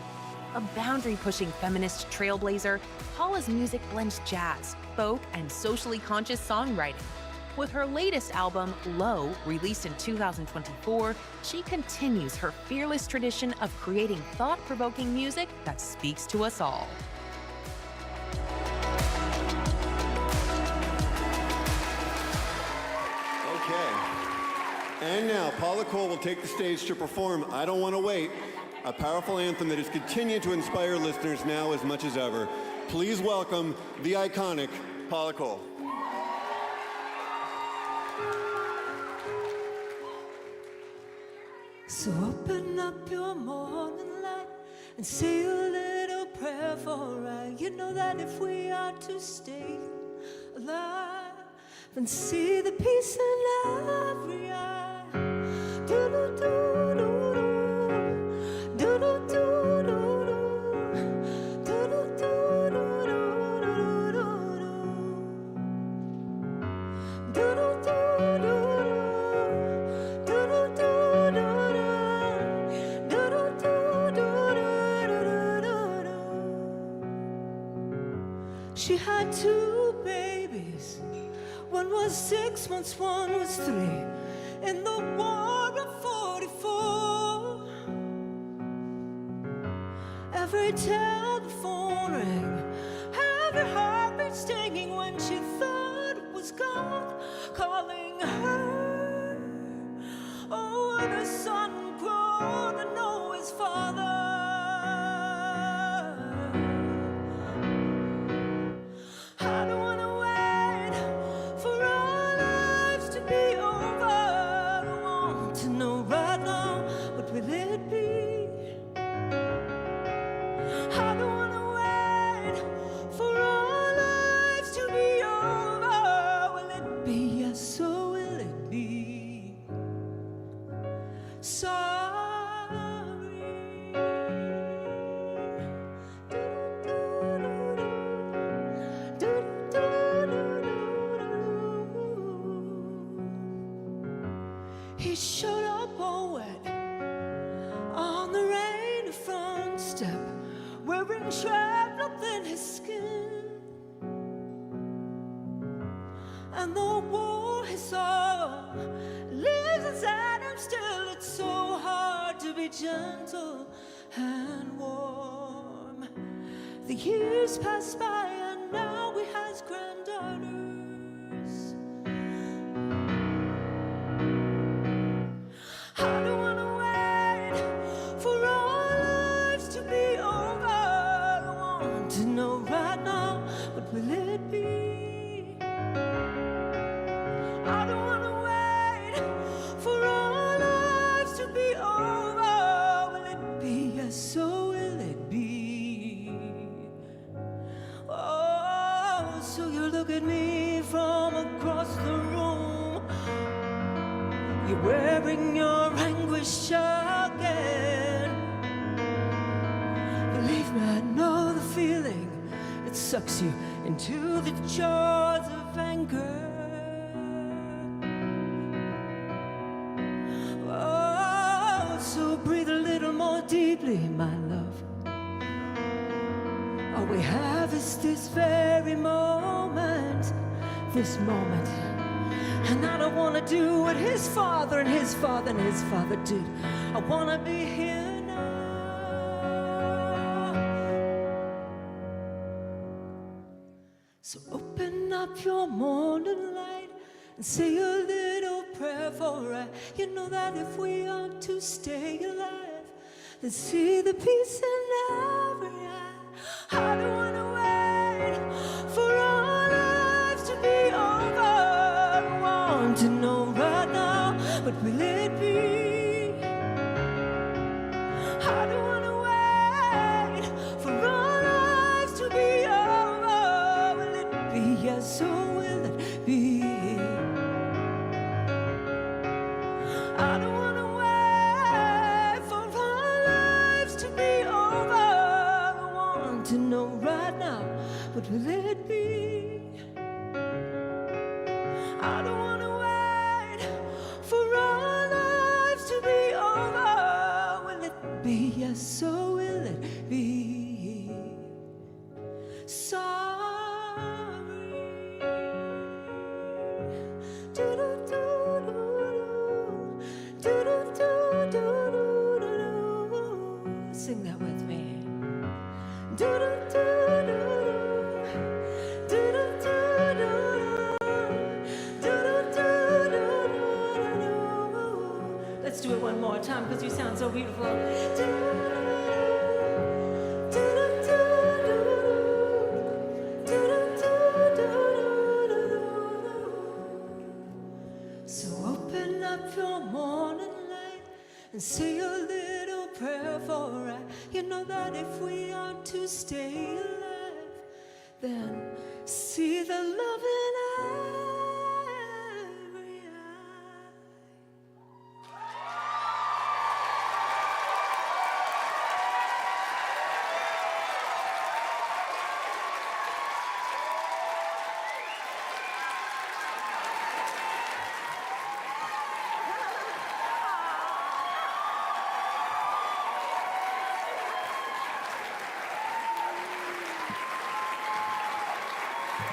A boundary-pushing feminist trailblazer, Paula's music blends jazz, folk, and socially conscious songwriting. With her latest album, Low, released in 2024, she continues her fearless tradition of creating thought-provoking music that speaks to us all. And now, Paula Cole will take the stage to perform I Don't Want to Wait, a powerful anthem that has continued to inspire listeners now as much as ever. Please welcome the iconic Paula Cole. So open up your morning light and say a little prayer for right. You know that if we are to stay alive and see the peace in every eye. She had 2 babies. One was 6 months, one was 3. In the war of 44, every telephone rang, every heartbeat stinging when she thought it was God calling her. Oh, when her son grown to know his father. I don't wanna wait for our lives to be over. I want to know right now melt in his skin. And the war he saw lives inside him still. It's so hard to be gentle and warm. The years pass by and now he has granddaughters. I don't wanna wait for our lives to be over. I want to know right now, what will it be? I don't wanna wait for our lives to be over. Will it be? Yes, so will it be. Oh, so you look at me from across the room. You're wearing your anguish again. Believe me, I know the feeling. It sucks you into the jaws of anger. Oh, so breathe a little more deeply, my love. All we have is this very moment, this moment. And I don't want to do what his father and his father and his father did. I want to be here now. So open up your morning light and say a little prayer for us. You know that if we are to stay alive, then see the peace in every eye. I don't want to wait for our lives to be over. To know right now, what will it be? I don't wanna wait for our lives to be over. Will it be? Yes, or will it be? I don't wanna wait for our lives to be over. I want to know right now, what will it be? I don't wanna wait for our lives to be over. Will it be? Yes, so will it be. Sorry. Do-do-do-do-do. Do-do-do-do-do-do. Sing that with me. Do-do-do-do-do. Let's do it one more time because you sound so beautiful. So open up your morning light and say a little prayer for us. You know that if we are to stay alive, then see the love in every eye.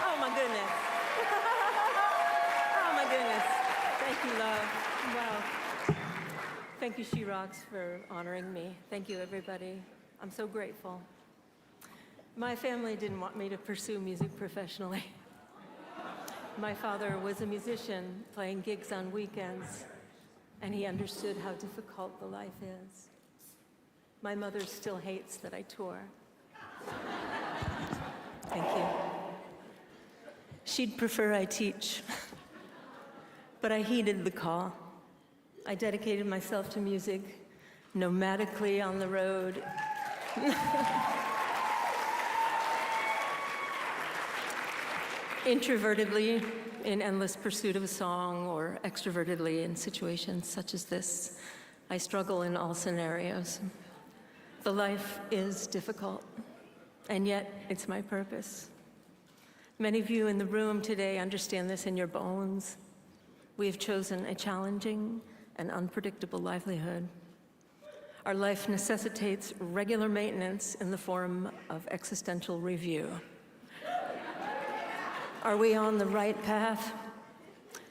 Oh my goodness. Oh my goodness. Thank you, love. Wow. Thank you, She Rocks, for honoring me. Thank you, everybody. I'm so grateful. My family didn't want me to pursue music professionally. My father was a musician playing gigs on weekends, and he understood how difficult the life is. My mother still hates that I tour. Thank you. She'd prefer I teach, but I heeded the call. I dedicated myself to music, nomadically on the road. Introvertedly in endless pursuit of a song, or extrovertedly in situations such as this. I struggle in all scenarios. The life is difficult, and yet it's my purpose. Many of you in the room today understand this in your bones. We have chosen a challenging and unpredictable livelihood. Our life necessitates regular maintenance in the form of existential review. Are we on the right path?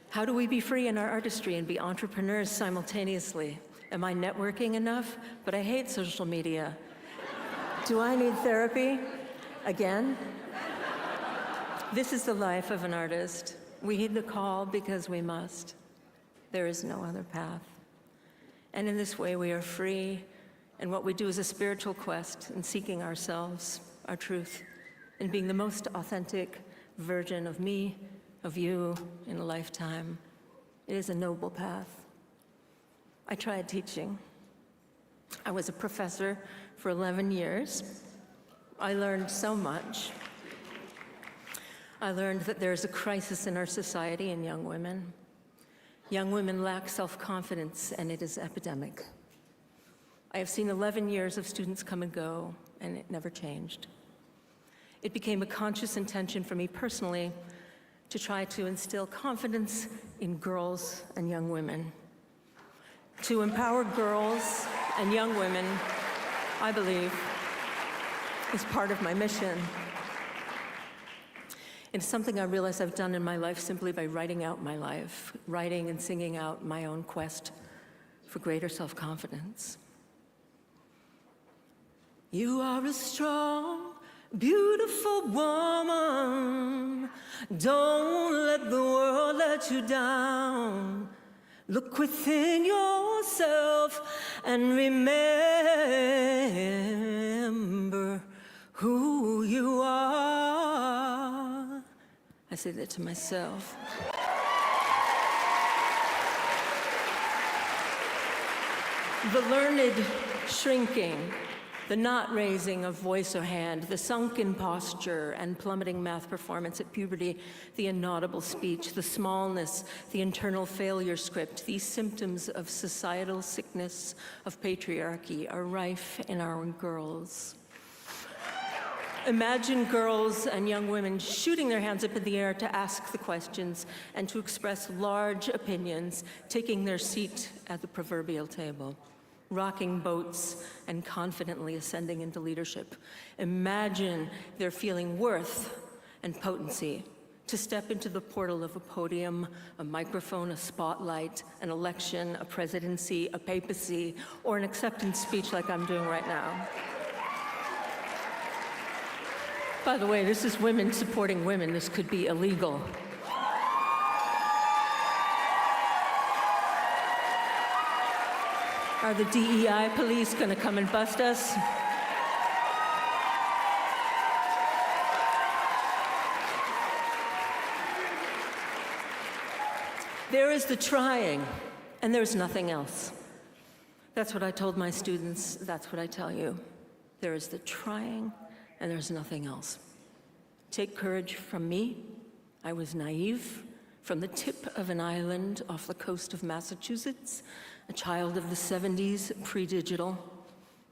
How do we be free in our artistry and be entrepreneurs simultaneously? Am I networking enough? But I hate social media. Do I need therapy? Again? This is the life of an artist. We heed the call because we must. There is no other path. And in this way, we are free, and what we do is a spiritual quest in seeking ourselves, our truth, in being the most authentic version of me, of you, in a lifetime. It is a noble path. I tried teaching. I was a professor for 11 years. I learned so much. I learned that there is a crisis in our society in young women. Young women lack self-confidence, and it is epidemic. I have seen 11 years of students come and go, and it never changed. It became a conscious intention for me personally to try to instill confidence in girls and young women. To empower girls and young women, I believe, is part of my mission. It's something I realize I've done in my life simply by writing out my life, writing and singing out my own quest for greater self-confidence. You are a strong, beautiful woman. Don't let the world let you down. Look within yourself and remember who you are. I say that to myself. The learned shrinking, the not raising of voice or hand, the sunken posture and plummeting math performance at puberty, the inaudible speech, the smallness, the internal failure script, these symptoms of societal sickness, of patriarchy, are rife in our girls. Imagine girls and young women shooting their hands up in the air to ask the questions and to express large opinions, taking their seat at the proverbial table, rocking boats and confidently ascending into leadership. Imagine their feeling worth and potency to step into the portal of a podium, a microphone, a spotlight, an election, a presidency, a papacy, or an acceptance speech like I'm doing right now. By the way, this is women supporting women. This could be illegal. Are the DEI police going to come and bust us? There is the trying, and there's nothing else. That's what I told my students. That's what I tell you. There is the trying, and there's nothing else. Take courage from me. I was naive, from the tip of an island off the coast of Massachusetts, a child of the 70s, pre-digital.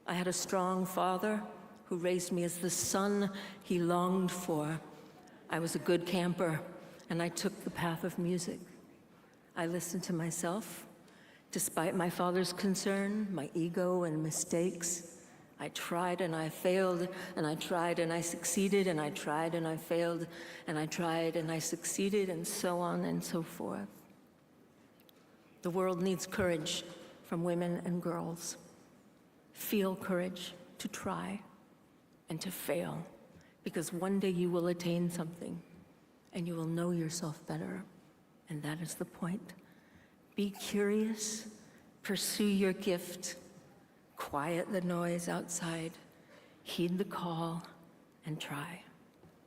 I had a strong father who raised me as the son he longed for. I was a good camper, and I took the path of music. I listened to myself, despite my father's concern, my ego and mistakes. I tried and I failed, and I tried and I succeeded, and I tried and I failed, and I tried and I succeeded, and so on and so forth. The world needs courage from women and girls. Feel courage to try and to fail, because one day you will attain something and you will know yourself better, and that is the point. Be curious, pursue your gift, quiet the noise outside, heed the call, and try.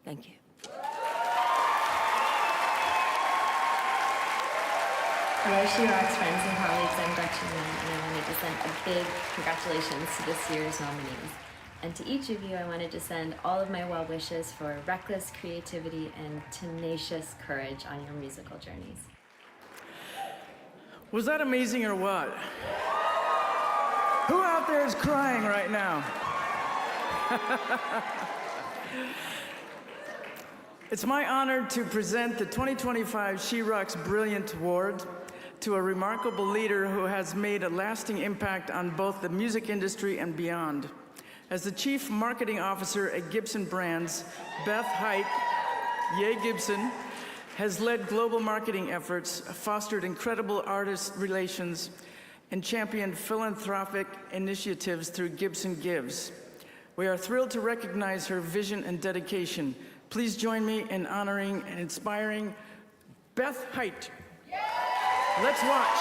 Thank you. Hello, She Rocks friends and colleagues. I'm Gretchen Lynn, and I wanted to send a big congratulations to this year's nominees. And to each of you, I wanted to send all of my well wishes for reckless creativity and tenacious courage on your musical journeys. Was that amazing or what? Who out there is crying right now? It's my honor to present the 2025 She Rocks Brilliant Award to a remarkable leader who has made a lasting impact on both the music industry and beyond. As the Chief Marketing Officer at Gibson Brands, Beth Hecht, Yay Gibson, has led global marketing efforts, fostered incredible artist relations, and championed philanthropic initiatives through Gibson Gives. We are thrilled to recognize her vision and dedication. Please join me in honoring and inspiring Beth Hecht. Let's watch.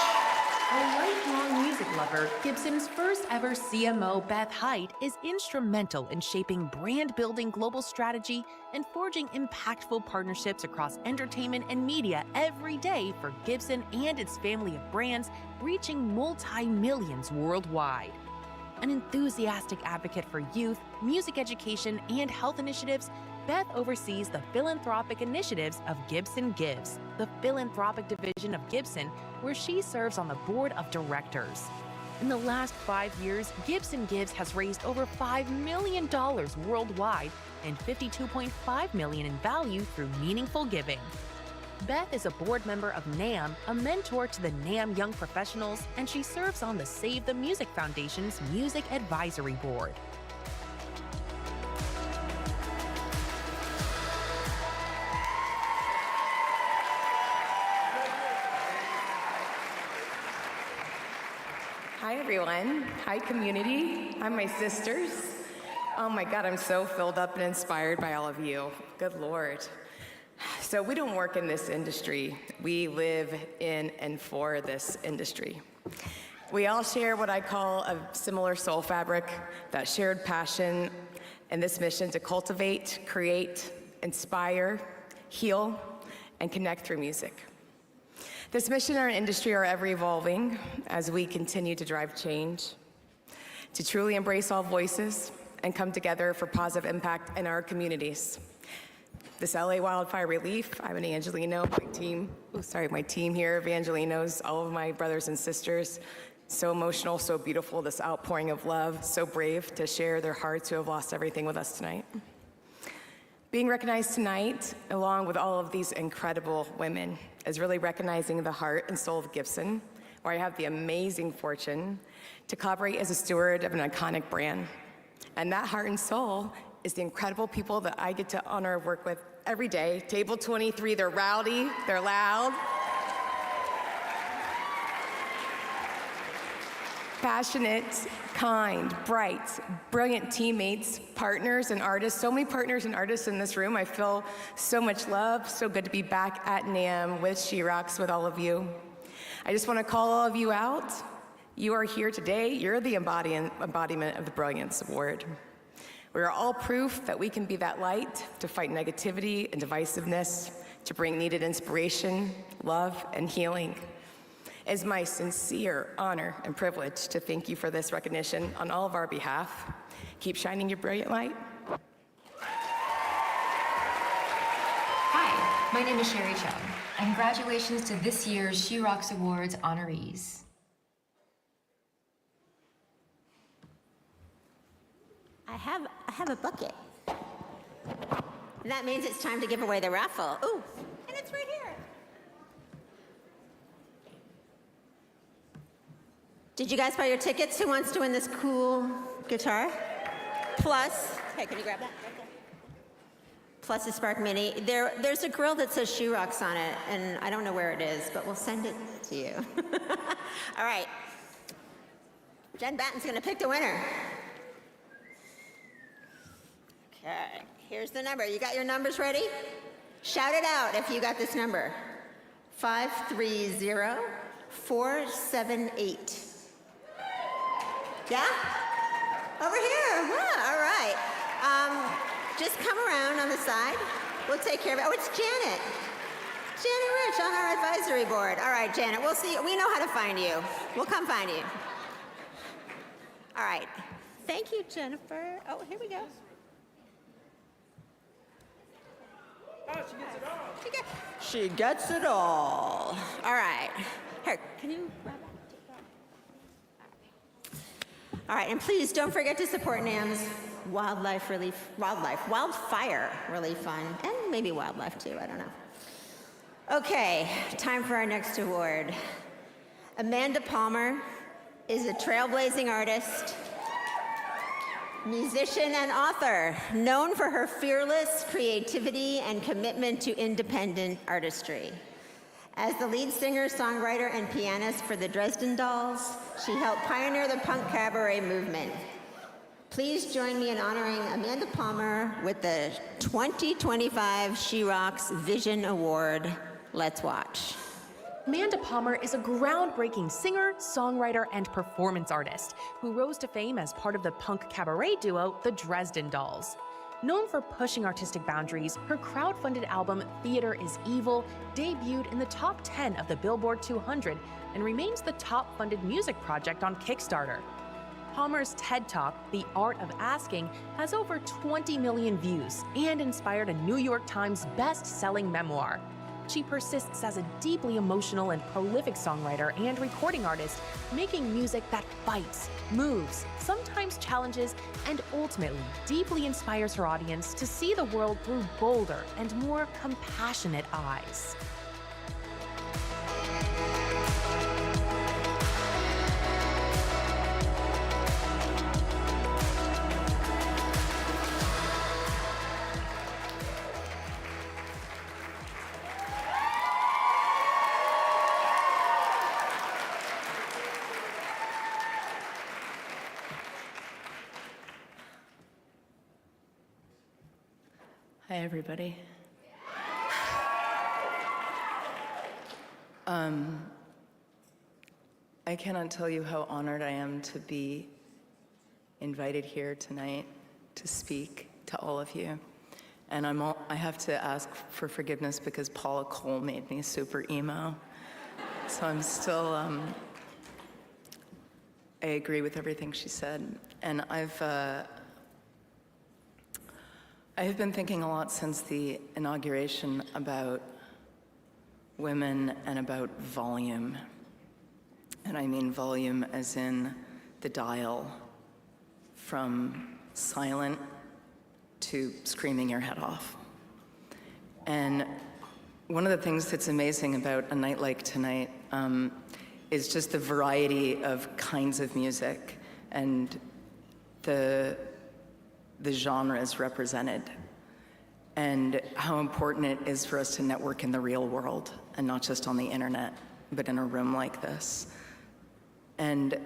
A lifelong music lover, Gibson's first ever CMO, Beth Hecht, is instrumental in shaping brand-building global strategy and forging impactful partnerships across entertainment and media every day for Gibson and its family of brands, reaching multi-millions worldwide. An enthusiastic advocate for youth, music education, and health initiatives, Beth oversees the philanthropic initiatives of Gibson Gives, the philanthropic division of Gibson, where she serves on the board of directors. In the last 5 years, Gibson Gives has raised over $5 million worldwide and $52.5 million in value through meaningful giving. Beth is a board member of NAMM, a mentor to the NAMM young professionals, and she serves on the Save the Music Foundation's Music Advisory Board. Hi, everyone. Hi, community. Hi, my sisters. Oh my God, I'm so filled up and inspired by all of you. Good Lord. So we don't work in this industry. We live in and for this industry. We all share what I call a similar soul fabric, that shared passion and this mission to cultivate, create, inspire, heal, and connect through music. This mission and our industry are ever evolving as we continue to drive change, to truly embrace all voices and come together for positive impact in our communities. This LA wildfire relief, I'm an Angelino, my team here, Evangelinos, all of my brothers and sisters, so emotional, so beautiful, this outpouring of love, so brave to share their hearts who have lost everything with us tonight. Being recognized tonight, along with all of these incredible women, is really recognizing the heart and soul of Gibson, where I have the amazing fortune to collaborate as a steward of an iconic brand. And that heart and soul is the incredible people that I get to honor and work with every day. Table 23, they're rowdy, they're loud. Passionate, kind, bright, brilliant teammates, partners, and artists. So many partners and artists in this room. I feel so much love. So good to be back at NAMM with She Rocks with all of you. I just want to call all of you out. You are here today. You're the embodiment of the Brilliance Award. We are all proof that we can be that light to fight negativity and divisiveness, to bring needed inspiration, love, and healing. It is my sincere honor and privilege to thank you for this recognition on all of our behalf. Keep shining your brilliant light. Hi, my name is Sherry Chung, and congratulations to this year's She Rocks Awards honorees. I have a bucket. That means it's time to give away the raffle. Ooh, and it's right here. Did you guys buy your tickets? Who wants to win this cool guitar? Plus, hey, can you grab that? Right there. Plus a Spark Mini. There's a grill that says She Rocks on it, and I don't know where it is, but we'll send it to you. All right. Jen Batten's gonna pick the winner. Okay, here's the number. You got your numbers ready? Shout it out if you got this number. 530478. Yeah? Over here. Yeah, all right. Just come around on the side. We'll take care of it. Oh, it's Janet. Janet Rich on our advisory board. All right, Janet, we'll see. We know how to find you. We'll come find you. All right. Thank you, Jennifer. Oh, here we go. Oh, she gets it all. She gets it all. All right. Here, can you grab that? All right, and please don't forget to support NAMM's wildfire relief fund, and maybe wildlife too, I don't know. Okay, time for our next award. Amanda Palmer is a trailblazing artist, musician, and author, known for her fearless creativity and commitment to independent artistry. As the lead singer, songwriter, and pianist for the Dresden Dolls, she helped pioneer the punk cabaret movement. Please join me in honoring Amanda Palmer with the 2025 She Rocks Vision Award. Let's watch. Amanda Palmer is a groundbreaking singer, songwriter, and performance artist who rose to fame as part of the punk cabaret duo, the Dresden Dolls. Known for pushing artistic boundaries, her crowd-funded album, Theater is Evil, debuted in the top 10 of the Billboard 200 and remains the top-funded music project on Kickstarter. Palmer's TED Talk, The Art of Asking, has over 20 million views and inspired a New York Times best-selling memoir. She persists as a deeply emotional and prolific songwriter and recording artist, making music that fights, moves, sometimes challenges, and ultimately deeply inspires her audience to see the world through bolder and more compassionate eyes. Hi, everybody. I cannot tell you how honored I am to be invited here tonight to speak to all of you. And I have to ask for forgiveness because Paula Cole made me super emo. So I'm still, I agree with everything she said. And I have been thinking a lot since the inauguration about women and about volume. And I mean volume as in the dial from silent to screaming your head off. And one of the things that's amazing about a night like tonight is just the variety of kinds of music and the genres represented, and how important it is for us to network in the real world and not just on the internet, but in a room like this. And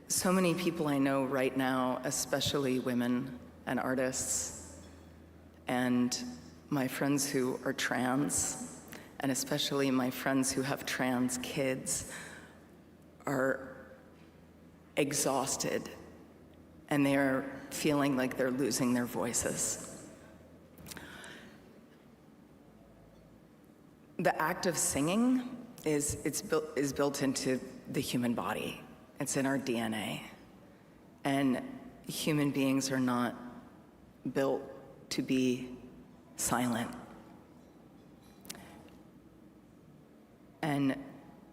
so many people I know right now, especially women and artists, and my friends who are trans, and especially my friends who have trans kids, are exhausted, and they are feeling like they're losing their voices. The act of singing is built into the human body. It's in our DNA. And human beings are not built to be silent. And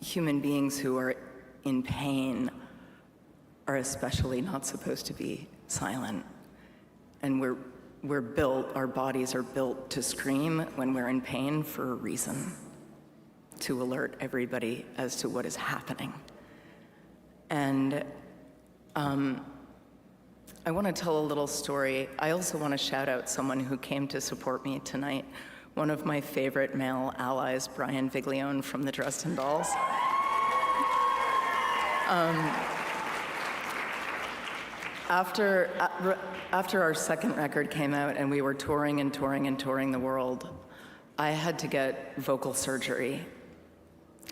human beings who are in pain are especially not supposed to be silent. And we're built, our bodies are built to scream when we're in pain for a reason, to alert everybody as to what is happening. And I want to tell a little story. I also want to shout out someone who came to support me tonight, one of my favorite male allies, Brian Viglione from the Dresden Dolls. After our second record came out and we were touring and touring and touring the world, I had to get vocal surgery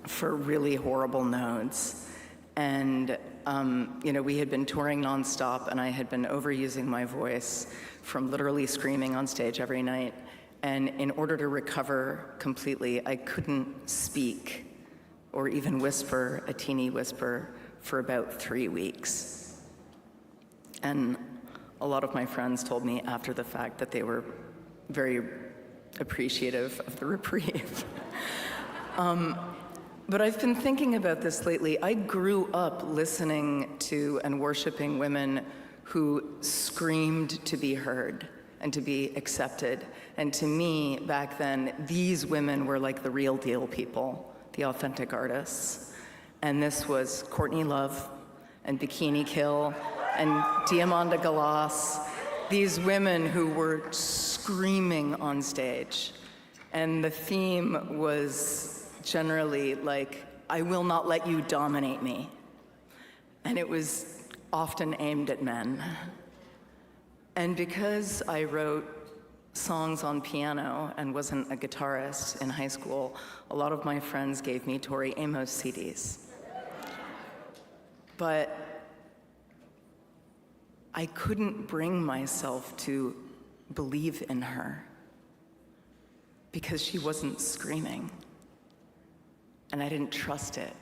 for really horrible nodes. And we had been touring nonstop, and I had been overusing my voice from literally screaming on stage every night. And in order to recover completely, I couldn't speak or even whisper, a teeny whisper, for about 3 weeks. And a lot of my friends told me after the fact that they were very appreciative of the reprieve. But I've been thinking about this lately. I grew up listening to and worshiping women who screamed to be heard and to be accepted. And to me, back then, these women were like the real deal people, the authentic artists. And this was Courtney Love and Bikini Kill and Diamanda Galas, these women who were screaming on stage. And the theme was generally like, I will not let you dominate me. And it was often aimed at men. And because I wrote songs on piano and wasn't a guitarist in high school, a lot of my friends gave me Tori Amos CDs. But I couldn't bring myself to believe in her because she wasn't screaming. And I didn't trust it.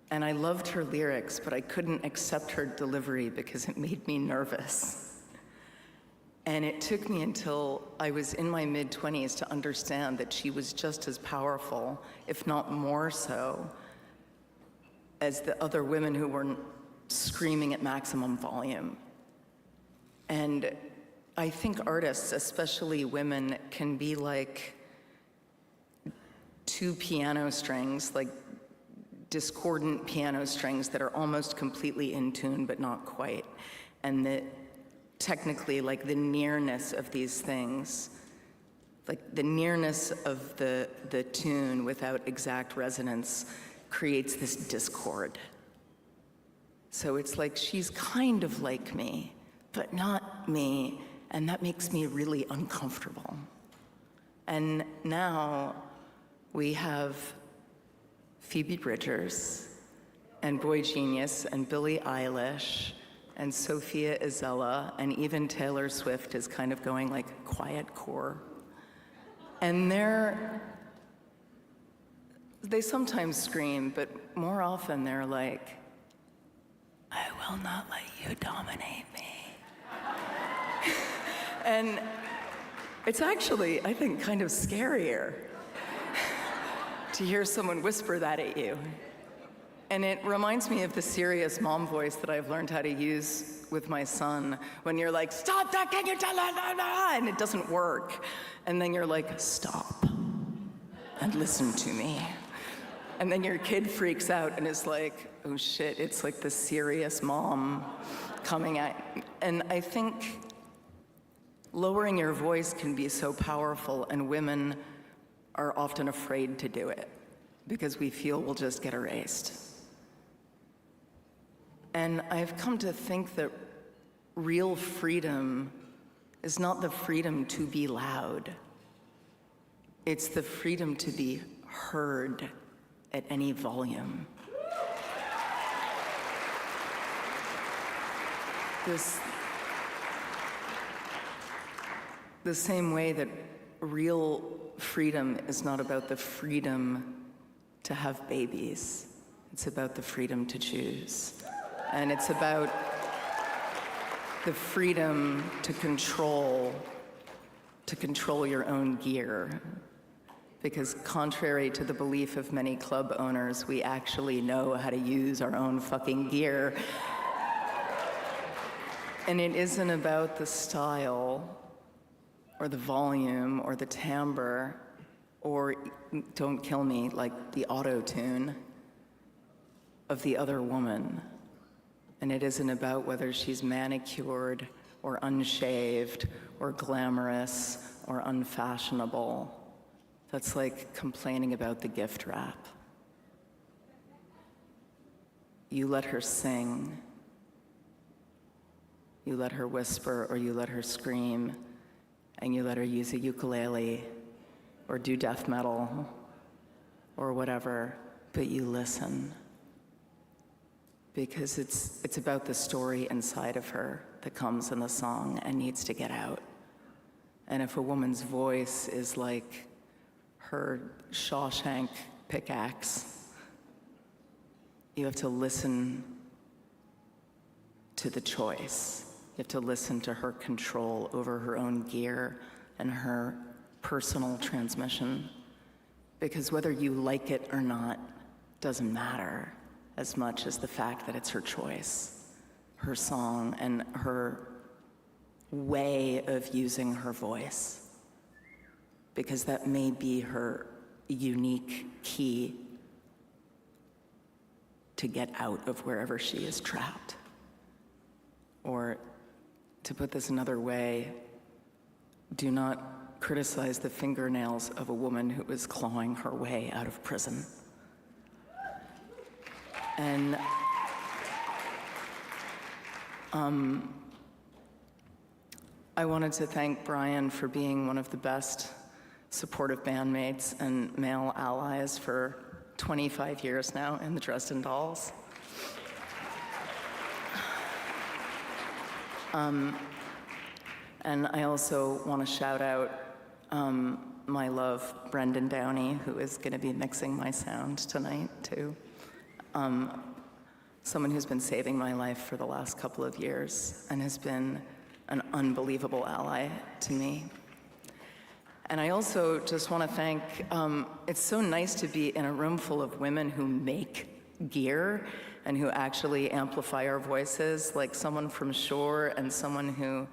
And I loved her lyrics, but I couldn't accept her delivery because it made me nervous. And it took me until I was in my mid-20s to understand that she was just as powerful, if not more so, as the other women who were screaming at maximum volume. And I think artists, especially women, can be like two piano strings, like discordant piano strings that are almost completely in tune, but not quite. And that technically, like the nearness of these things, like the nearness of the tune without exact resonance creates this discord. So it's like she's kind of like me, but not me, and that makes me really uncomfortable. And now we have Phoebe Bridgers and Boy Genius and Billie Eilish and Sophia Azella, and even Taylor Swift is kind of going like quiet core. And they sometimes scream, but more often they're like, I will not let you dominate me. And it's actually, I think, kind of scarier to hear someone whisper that at you. And it reminds me of the serious mom voice that I've learned how to use with my son when you're like, stop that, can you tell her? And it doesn't work. And then you're like, stop and listen to me. And then your kid freaks out and is like, oh shit, it's like the serious mom coming at. And I think lowering your voice can be so powerful, and women are often afraid to do it because we feel we'll just get erased. And I've come to think that real freedom is not the freedom to be loud. It's the freedom to be heard at any volume. The same way that real freedom is not about the freedom to have babies. It's about the freedom to choose. And it's about the freedom to control your own gear. Because contrary to the belief of many club owners, we actually know how to use our own fucking gear. And it isn't about the style or the volume or the timbre or, don't kill me, like the auto-tune of the other woman. And it isn't about whether she's manicured or unshaved or glamorous or unfashionable. That's like complaining about the gift wrap. You let her sing, you let her whisper, or you let her scream, and you let her use a ukulele or do death metal or whatever, but you listen. Because it's about the story inside of her that comes in the song and needs to get out. And if a woman's voice is like her Shawshank pickaxe, you have to listen to the choice. You have to listen to her control over her own gear and her personal transmission. Because whether you like it or not doesn't matter as much as the fact that it's her choice, her song, and her way of using her voice. Because that may be her unique key to get out of wherever she is trapped. Or, to put this another way, do not criticize the fingernails of a woman who is clawing her way out of prison. And I wanted to thank Brian for being one of the best supportive bandmates and male allies for 25 years now in the Dresden Dolls. And I also want to shout out my love, Brendan Downey, who is going to be mixing my sound tonight, too. Someone who's been saving my life for the last couple of years and has been an unbelievable ally to me. And I also just want to thank, it's so nice to be in a room full of women who make gear and who actually amplify our voices, like someone from Shore and someone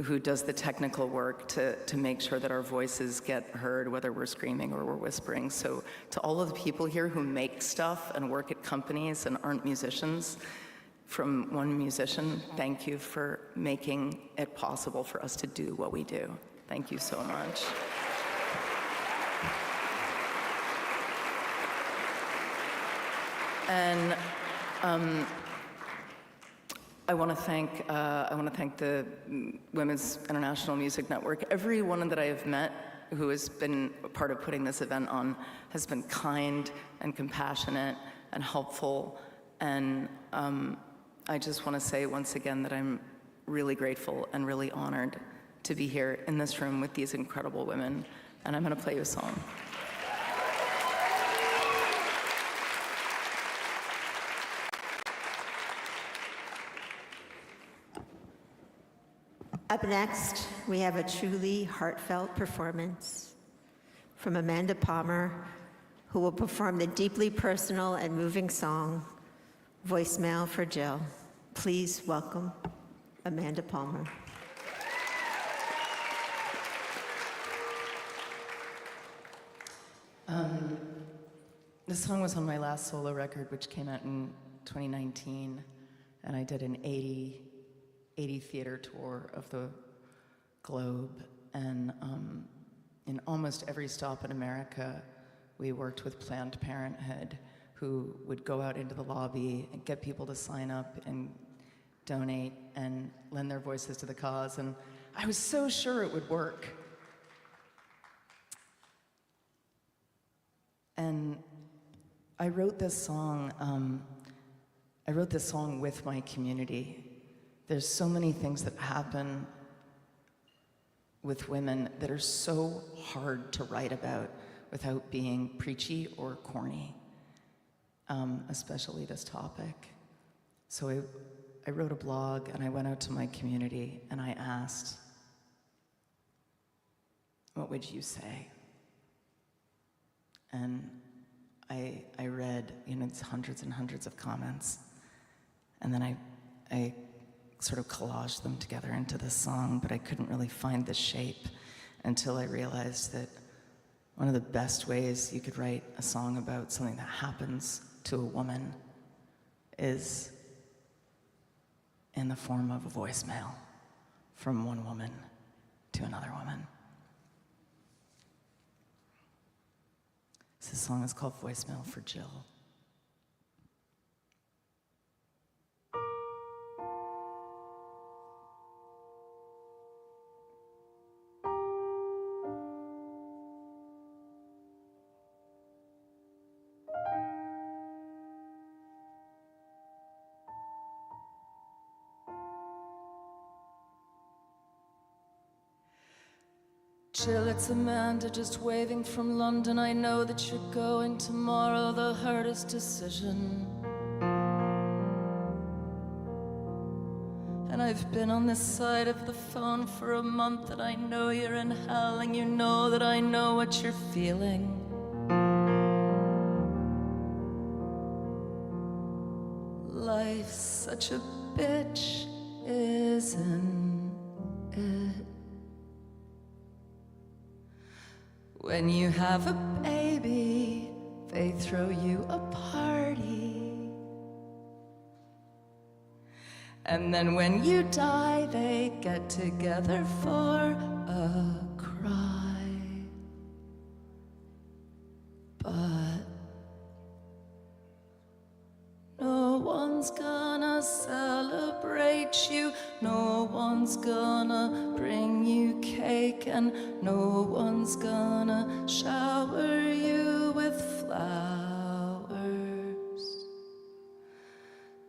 who does the technical work to make sure that our voices get heard, whether we're screaming or we're whispering. So to all of the people here who make stuff and work at companies and aren't musicians, from one musician, thank you for making it possible for us to do what we do. Thank you so much. And I want to thank the Women's International Music Network. Everyone that I have met who has been a part of putting this event on has been kind and compassionate and helpful. And I just want to say once again that I'm really grateful and really honored to be here in this room with these incredible women. And I'm going to play you a song. Up next, we have a truly heartfelt performance from Amanda Palmer, who will perform the deeply personal and moving song, Voicemail for Jill. Please welcome Amanda Palmer. This song was on my last solo record, which came out in 2019, and I did an 80 theater tour of the globe, and in almost every stop in America, we worked with Planned Parenthood, who would go out into the lobby and get people to sign up and donate and lend their voices to the cause, and I was so sure it would work. And I wrote this song with my community. There's so many things that happen with women that are so hard to write about without being preachy or corny, especially this topic. So I wrote a blog and I went out to my community and I asked, what would you say? And I read, it's hundreds and hundreds of comments, and then I sort of collaged them together into this song, but I couldn't really find the shape until I realized that one of the best ways you could write a song about something that happens to a woman is in the form of a voicemail from one woman to another woman. This song is called Voicemail for Jill. Jill, it's Amanda just waving from London. I know that you're going tomorrow, the hardest decision. And I've been on this side of the phone for a month, and I know you're in hell, and you know that I know what you're feeling. Life's such a bitch, isn't it? When you have a baby, they throw you a party. And then when you die, they get together for a cry. But no one's gonna celebrate you, no one's gonna bring you cake, and no one's gonna shower you with flowers.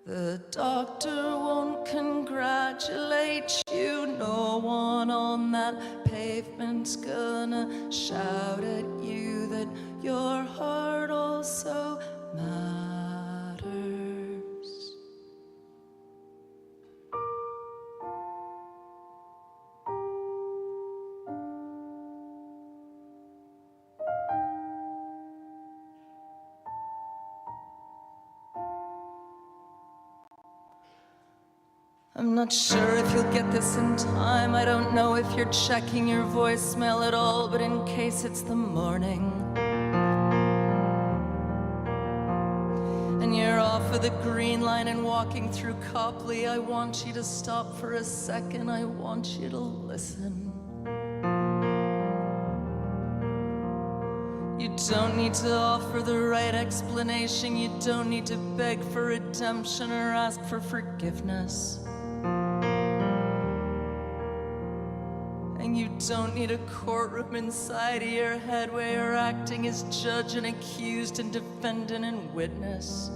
The doctor won't congratulate you, no one on that pavement's gonna shout at you that your heart also matters. I'm not sure if you'll get this in time. I don't know if you're checking your voicemail at all, but in case it's the morning and you're off of the Green Line and walking through Copley, I want you to stop for a second. I want you to listen. You don't need to offer the right explanation. You don't need to beg for redemption or ask for forgiveness. And you don't need a courtroom inside of your head where you're acting as judge and accused and defendant and witness.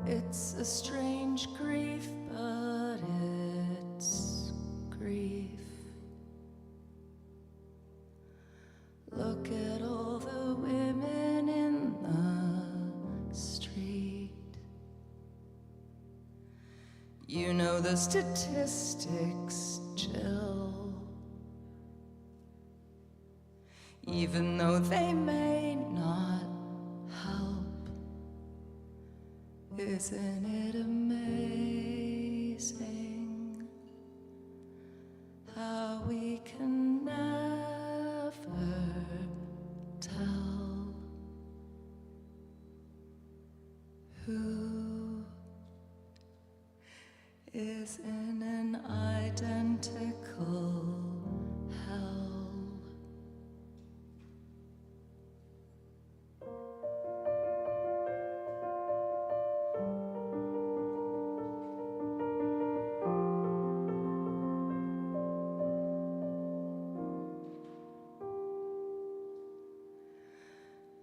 It's a strange grief, but it's grief. Look at all the women in the street. You know the statistics, Jill. Even though they may not help. Isn't it amazing how we can never tell who is in an identical hell?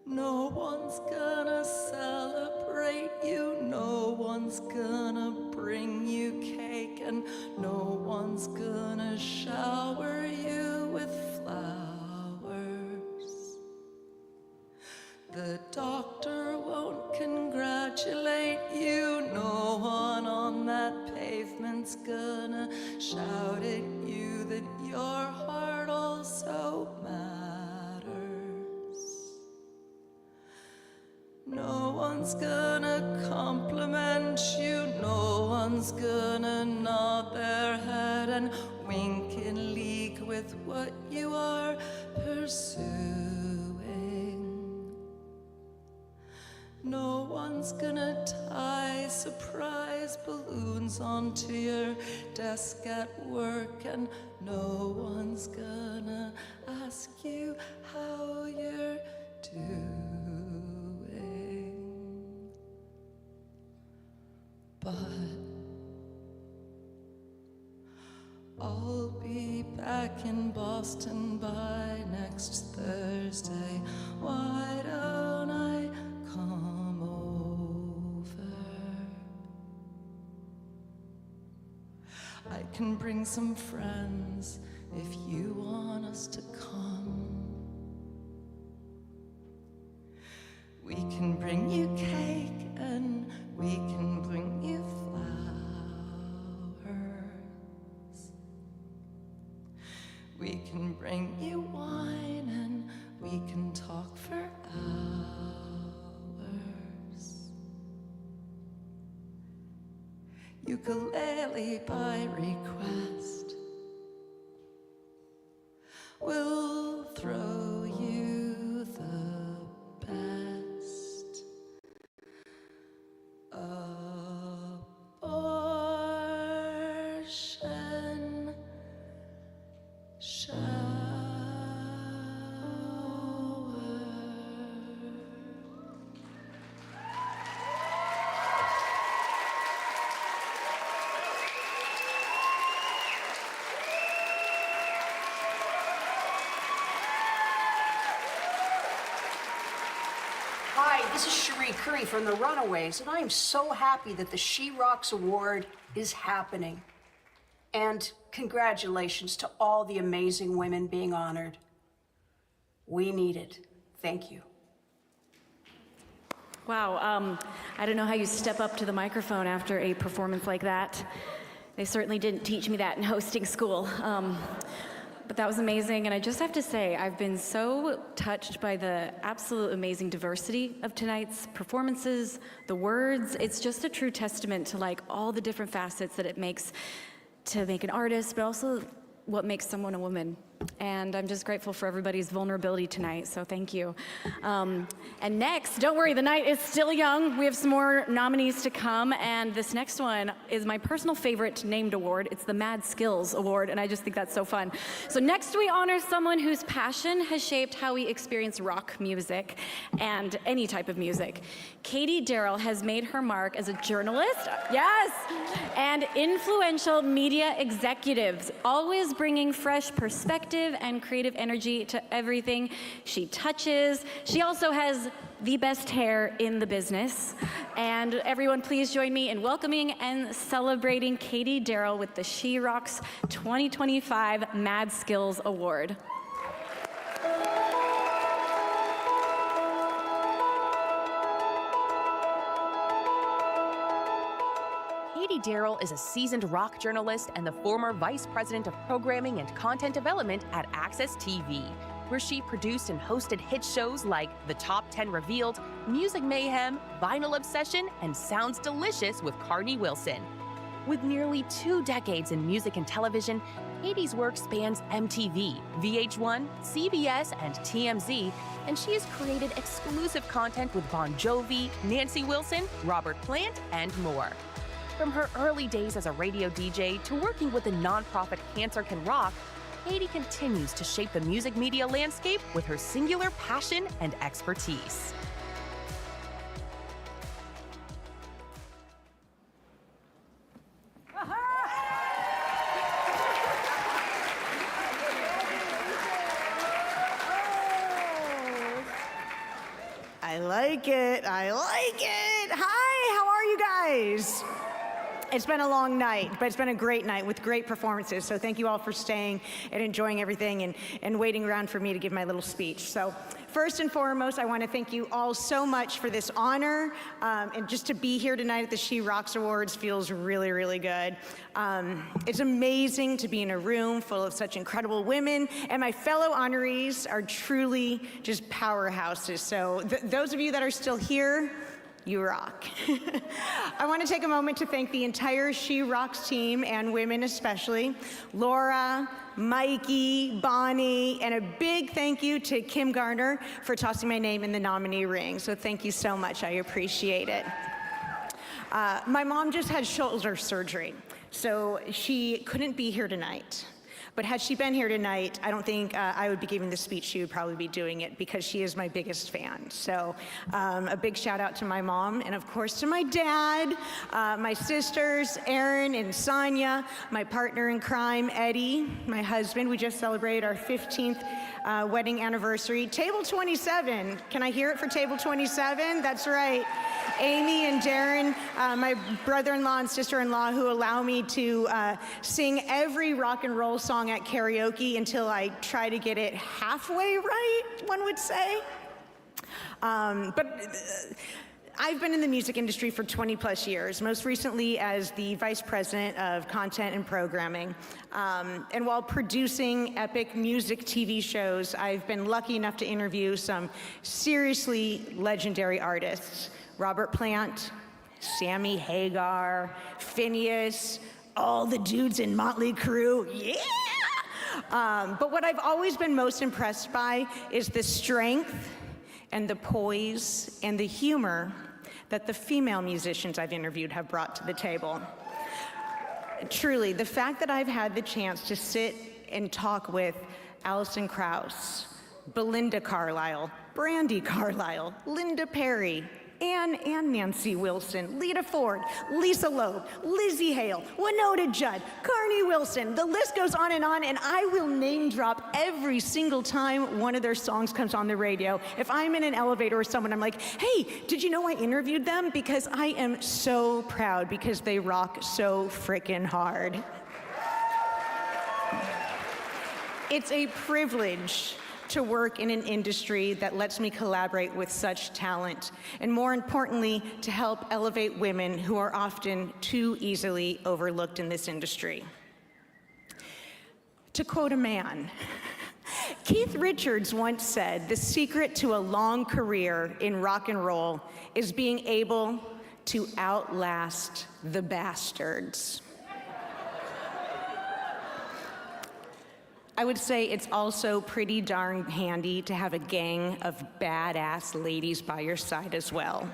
No one's gonna celebrate you, no one's gonna bring you cake, and no one's gonna shower you with flowers. The doctor won't congratulate you, no one on that pavement's gonna shout at you that your heart also matters. No one's gonna compliment you, no one's gonna nod their head and wink in league with what you are pursuing. No one's gonna tie surprise balloons onto your desk at work, and no one's gonna ask you how you're doing. But I'll be back in Boston by next Thursday. Why don't I come over? I can bring some friends if you want us to come. We can bring you cake and we can bring you flowers. We can bring you wine and we can talk for hours. Ukulele by request. We'll throw you the best Hi, this is Cherie Curry from the Runaways, and I am so happy that the She Rocks Award is happening. And congratulations to all the amazing women being honored. We need it. Thank you. Wow, I don't know how you step up to the microphone after a performance like that. They certainly didn't teach me that in hosting school. But that was amazing, and I just have to say, I've been so touched by the absolute amazing diversity of tonight's performances, the words. It's just a true testament to like all the different facets that it makes to make an artist, but also what makes someone a woman. And I'm just grateful for everybody's vulnerability tonight, so thank you. And next, don't worry, the night is still young. We have some more nominees to come, and this next one is my personal favorite named award. It's the Mad Skills Award, and I just think that's so fun. So next we honor someone whose passion has shaped how we experience rock music and any type of music. Katie Daryl has made her mark as a journalist, yes, and influential media executive, always bringing fresh perspective and creative energy to everything she touches. She also has the best hair in the business. And everyone, please join me in welcoming and celebrating Katie Daryl with the She Rocks 2025 Mad Skills Award. Katie Daryl is a seasoned rock journalist and the former vice president of programming and content development at Access TV, where she produced and hosted hit shows like The Top 10 Revealed, Music Mayhem, Vinyl Obsession, and Sounds Delicious with Carney Wilson. With nearly 2 decades in music and television, Katie's work spans MTV, VH1, CBS, and TMZ, and she has created exclusive content with Bon Jovi, Nancy Wilson, Robert Plant, and more. From her early days as a radio DJ to working with the nonprofit Cancer Can Rock, Katie continues to shape the music media landscape with her singular passion and expertise. I like it. I like it. Hi, how are you guys? It's been a long night, but it's been a great night with great performances. So thank you all for staying and enjoying everything and waiting around for me to give my little speech. So first and foremost, I want to thank you all so much for this honor. And just to be here tonight at the She Rocks Awards feels really, really good. It's amazing to be in a room full of such incredible women. And my fellow honorees are truly just powerhouses. So those of you that are still here, you rock. I want to take a moment to thank the entire She Rocks team and women especially, Laura, Mikey, Bonnie, and a big thank you to Kim Garner for tossing my name in the nominee ring. So thank you so much, I appreciate it. My mom just had shoulder surgery, so she couldn't be here tonight. But had she been here tonight, I don't think I would be giving the speech. She would probably be doing it because she is my biggest fan. So a big shout out to my mom and of course to my dad, my sisters, Erin and Sonia, my partner in crime, Eddie, my husband. We just celebrated our 15th wedding anniversary. Table 27, can I hear it for table 27? That's right. Amy and Darren, my brother-in-law and sister-in-law, who allow me to sing every rock and roll song at karaoke until I try to get it halfway right, one would say. But I've been in the music industry for 20 plus years, most recently as the Vice President of Content and Programming. And while producing epic music TV shows, I've been lucky enough to interview some seriously legendary artists. Robert Plant, Sammy Hagar, Phineas, all the dudes in Motley Crue, yeah! But what I've always been most impressed by is the strength and the poise and the humor that the female musicians I've interviewed have brought to the table. Truly, the fact that I've had the chance to sit and talk with Alison Krauss, Belinda Carlisle, Brandy Carlisle, Linda Perry, Anne and Nancy Wilson, Lita Ford, Lisa Loeb, Lizzie Hale, Winona Judd, Carney Wilson. The list goes on, and I will name drop every single time one of their songs comes on the radio. If I'm in an elevator or someone, I'm like, hey, did you know I interviewed them? Because I am so proud because they rock so frickin' hard. It's a privilege to work in an industry that lets me collaborate with such talent, and more importantly, to help elevate women who are often too easily overlooked in this industry. To quote a man, Keith Richards once said, "The secret to a long career in rock and roll is being able to outlast the bastards." I would say it's also pretty darn handy to have a gang of badass ladies by your side as well.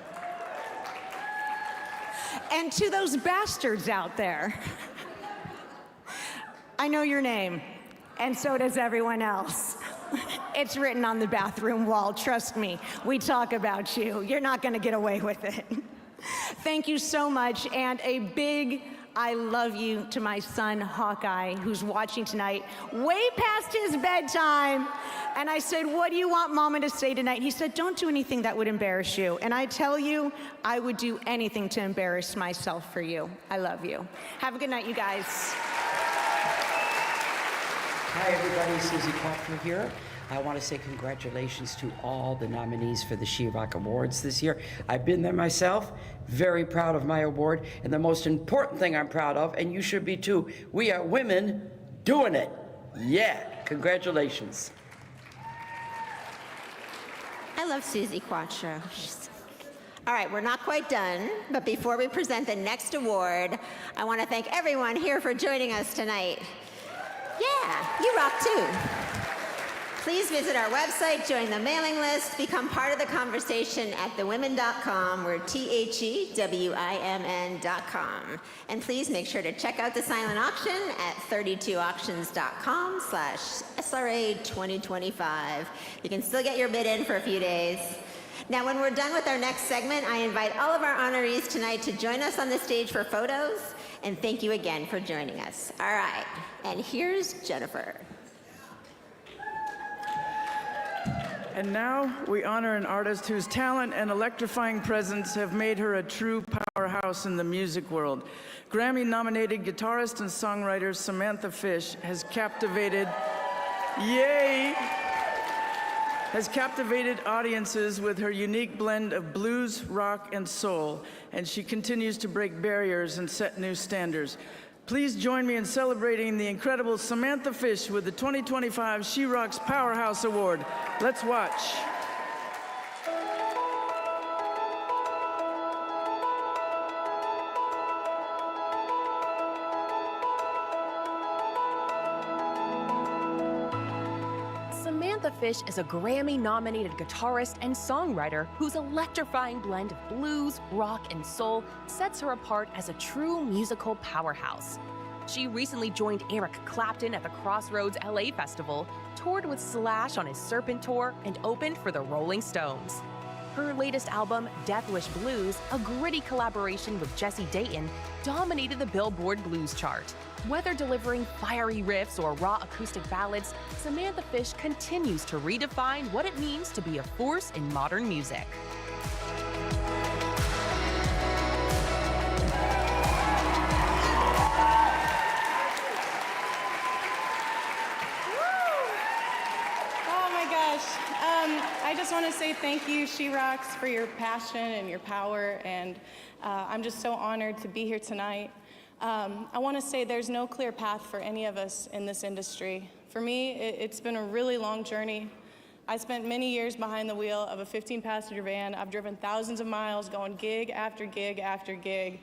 And to those bastards out there, I know your name, and so does everyone else. It's written on the bathroom wall, trust me. We talk about you. You're not gonna get away with it. Thank you so much, and a big I love you to my son, Hawkeye, who's watching tonight, way past his bedtime. And I said, what do you want Mama to say tonight? He said, don't do anything that would embarrass you. And I tell you, I would do anything to embarrass myself for you. I love you. Have a good night, you guys. Hi, everybody. Susie Quattro here. I want to say congratulations to all the nominees for the She-Rock Awards this year. I've been there myself, very proud of my award, and the most important thing I'm proud of, and you should be too, we are women doing it. Yeah, congratulations. I love Susie Quattro. All right, we're not quite done, but before we present the next award, I want to thank everyone here for joining us tonight. Yeah, you rock too. Please visit our website, join the mailing list, become part of the conversation at thewomen.com. We're THEWIMN.com. And please make sure to check out the silent auction at 32auctions.com/SRA2025. You can still get your bid in for a few days. Now, when we're done with our next segment, I invite all of our honorees tonight to join us on the stage for photos. And thank you again for joining us. All right, and here's Jennifer. And now we honor an artist whose talent and electrifying presence have made her a true powerhouse in the music world. Grammy-nominated guitarist and songwriter Samantha Fish has captivated audiences with her unique blend of blues, rock, and soul, and she continues to break barriers and set new standards. Please join me in celebrating the incredible Samantha Fish with the 2025 She Rocks Powerhouse Award. Let's watch. Samantha Fish is a Grammy-nominated guitarist and songwriter whose electrifying blend of blues, rock, and soul sets her apart as a true musical powerhouse. She recently joined Eric Clapton at the Crossroads LA Festival, toured with Slash on his Serpent Tour, and opened for the Rolling Stones. Her latest album, Death Wish Blues, a gritty collaboration with Jesse Dayton, dominated the Billboard Blues chart. Whether delivering fiery riffs or raw acoustic ballads, Samantha Fish continues to redefine what it means to be a force in modern music. I just want to say thank you, She Rocks, for your passion and your power, and I'm just so honored to be here tonight. I want to say there's no clear path for any of us in this industry. For me, it's been a really long journey. I spent many years behind the wheel of a 15-passenger van. I've driven thousands of miles going gig after gig after gig.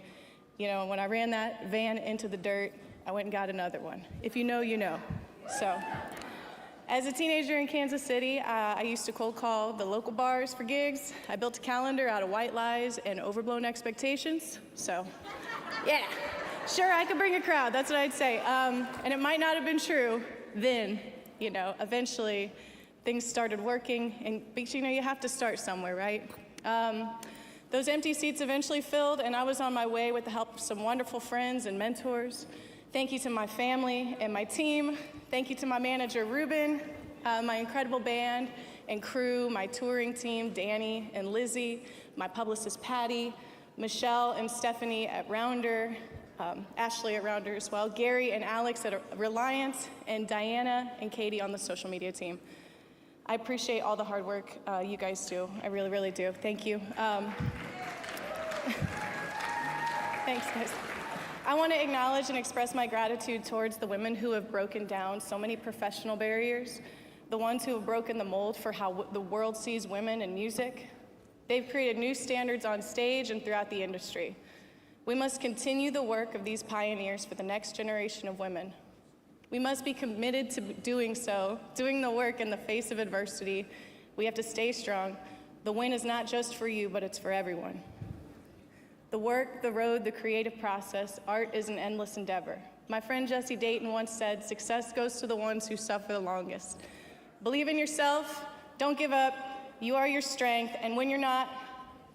You know, when I ran that van into the dirt, I went and got another one. If you know, you know. So. As a teenager in Kansas City, I used to cold call the local bars for gigs. I built a calendar out of white lies and overblown expectations. So, yeah. Sure, I could bring a crowd. That's what I'd say. And it might not have been true then. You know, eventually things started working, but you know, you have to start somewhere, right? Those empty seats eventually filled, and I was on my way with the help of some wonderful friends and mentors. Thank you to my family and my team. Thank you to my manager, Ruben, my incredible band and crew, my touring team, Danny and Lizzie, my publicist, Patty, Michelle and Stephanie at Rounder, Ashley at Rounder as well, Gary and Alex at Reliance, and Diana and Katie on the social media team. I appreciate all the hard work you guys do. I really, really do. Thank you. Thanks, guys. I want to acknowledge and express my gratitude towards the women who have broken down so many professional barriers, the ones who have broken the mold for how the world sees women in music. They've created new standards on stage and throughout the industry. We must continue the work of these pioneers for the next generation of women. We must be committed to doing so, doing the work in the face of adversity. We have to stay strong. The win is not just for you, but it's for everyone. The work, the road, the creative process, art is an endless endeavor. My friend Jesse Dayton once said, "Success goes to the ones who suffer the longest." Believe in yourself, don't give up, you are your strength, and when you're not,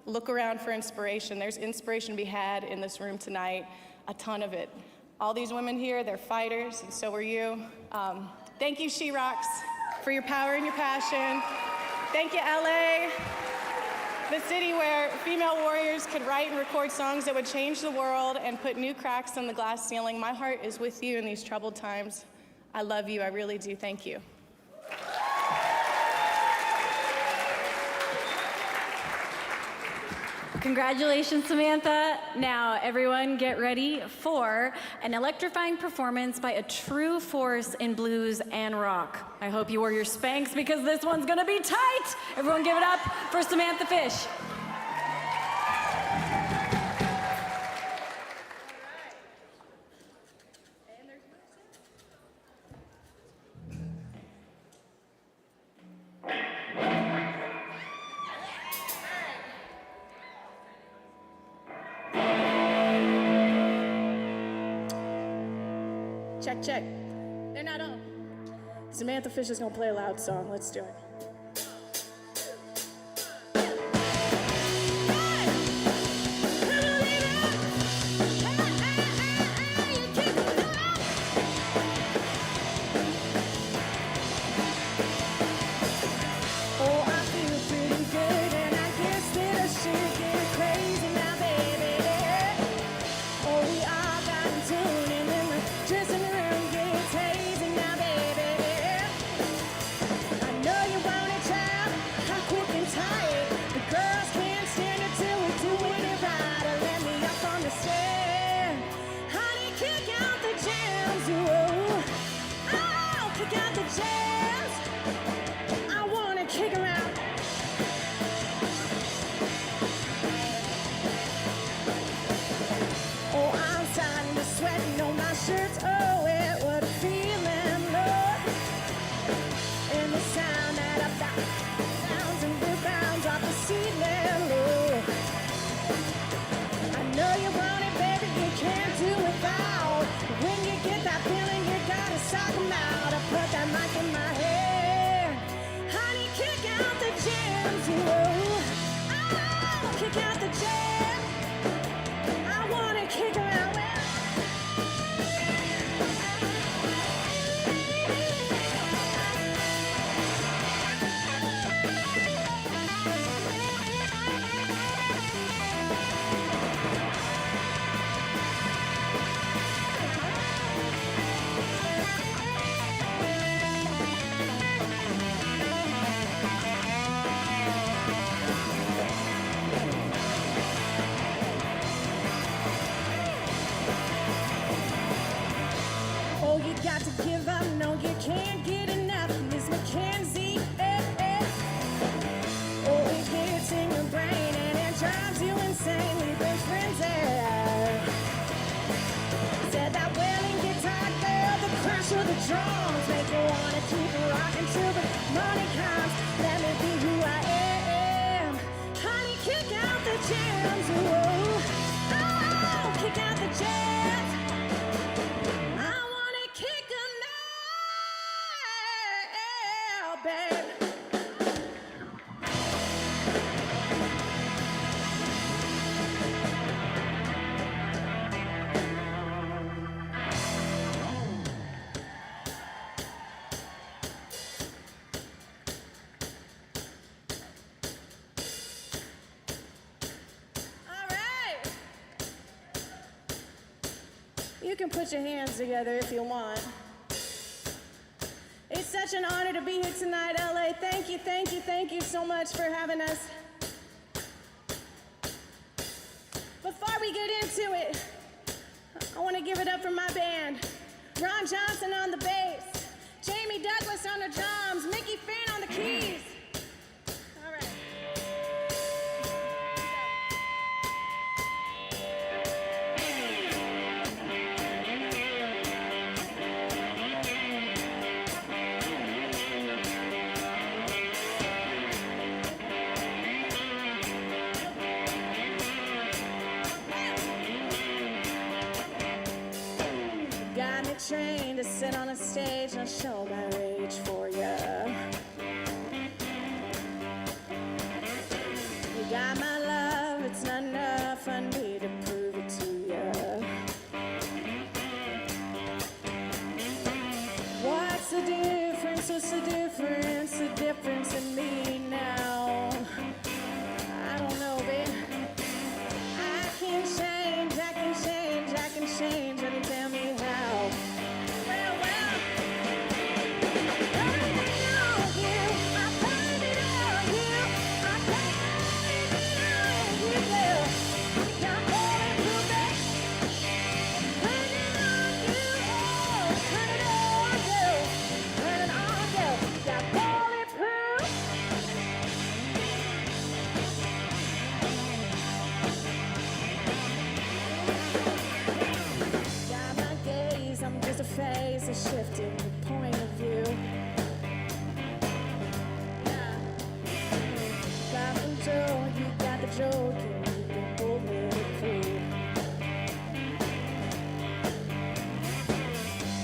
look around for inspiration. There's inspiration to be had in this room tonight, a ton of it. All these women here, they're fighters, and so are you. Thank you, She Rocks, for your power and your passion. Thank you, LA, the city where female warriors could write and record songs that would change the world and put new cracks in the glass ceiling. My heart is with you in these troubled times. I love you, I really do. Thank you. Congratulations, Samantha. Now, everyone get ready for an electrifying performance by a true force in blues and rock. I hope you wore your Spanx because this one's gonna be tight. Everyone give it up for Samantha Fish. Check, check. They're not on. Samantha Fish is gonna play a loud song. Let's do it. Drums make you wanna keep rocking till the money comes. Let me be who I am. Honey, kick out the jams. Whoa. Oh, kick out the jams. babe. You can put your hands together if you want. It's such an honor to be here tonight, LA. Thank you, thank you, thank you so much for having us. Before we get into it, I want to give it up for my band. Ron Johnson on the bass, Jamie Douglas on the drums, Mickey Finn on the keys. All right. Got me trained to sit on a stage and show my rage for ya. You got my love, it's not enough, I need to prove it to ya. What's the difference, what's the difference, the difference in me now? I don't know, babe. I can change, I can change, I can change, and tell me how. Well, everything on you, I find it on you, I find it on you, girl. Got bulletproof it, find it on you, oh, turn it on, girl, turn it on, girl. Got bulletproof. Got my gaze, I'm just a phase of shifting the point of view. Yeah. Got control, you got the joke, and you can hold me cool.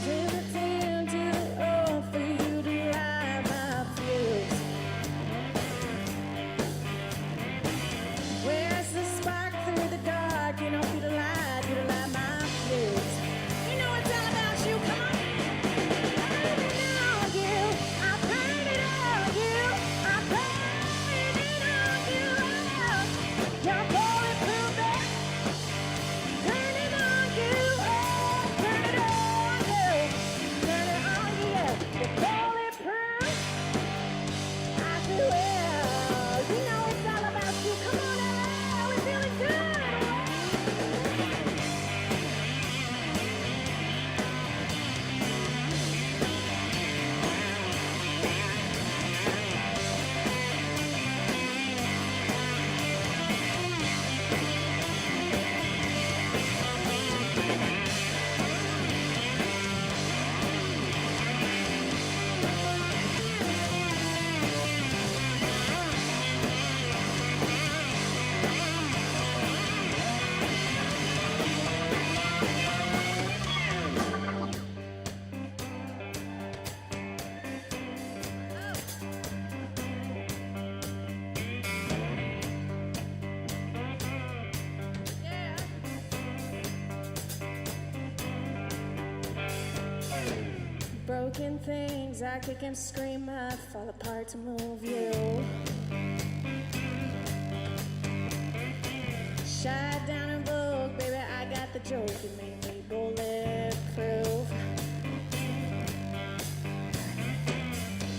Till the ten to the O for you to light my fuse. Where's the spark through the dark? You know, you to light my fuse. You know it's all about you, come on. Everything on you, I find it on you, I find it on you. Oh, you're bulletproof, babe. Turn it on you, oh, turn it on you, turn it on you. You're bulletproof. I feel well. You know it's all about you. Come on, LA, we're feeling good. Broken things, I kick and scream, I fall apart to move you. Shot down in Vogue, baby, I got the joke, you made me bulletproof.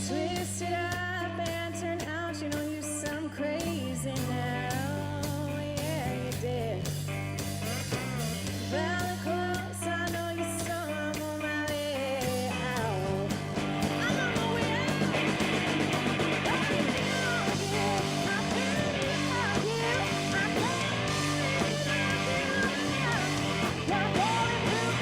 Twisted up and turned out, you know you sound crazy now. Yeah, you did. Well, close, I know you saw I'm on my way out. I'm on my way out. Everything on you, I find it on you, I find it on you. You're bulletproof,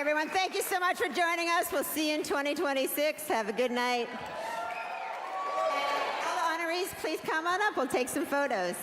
everyone. Thank you so much for joining us. We'll see you in 2026. Have a good night. And all the honorees, please come on up. We'll take some photos.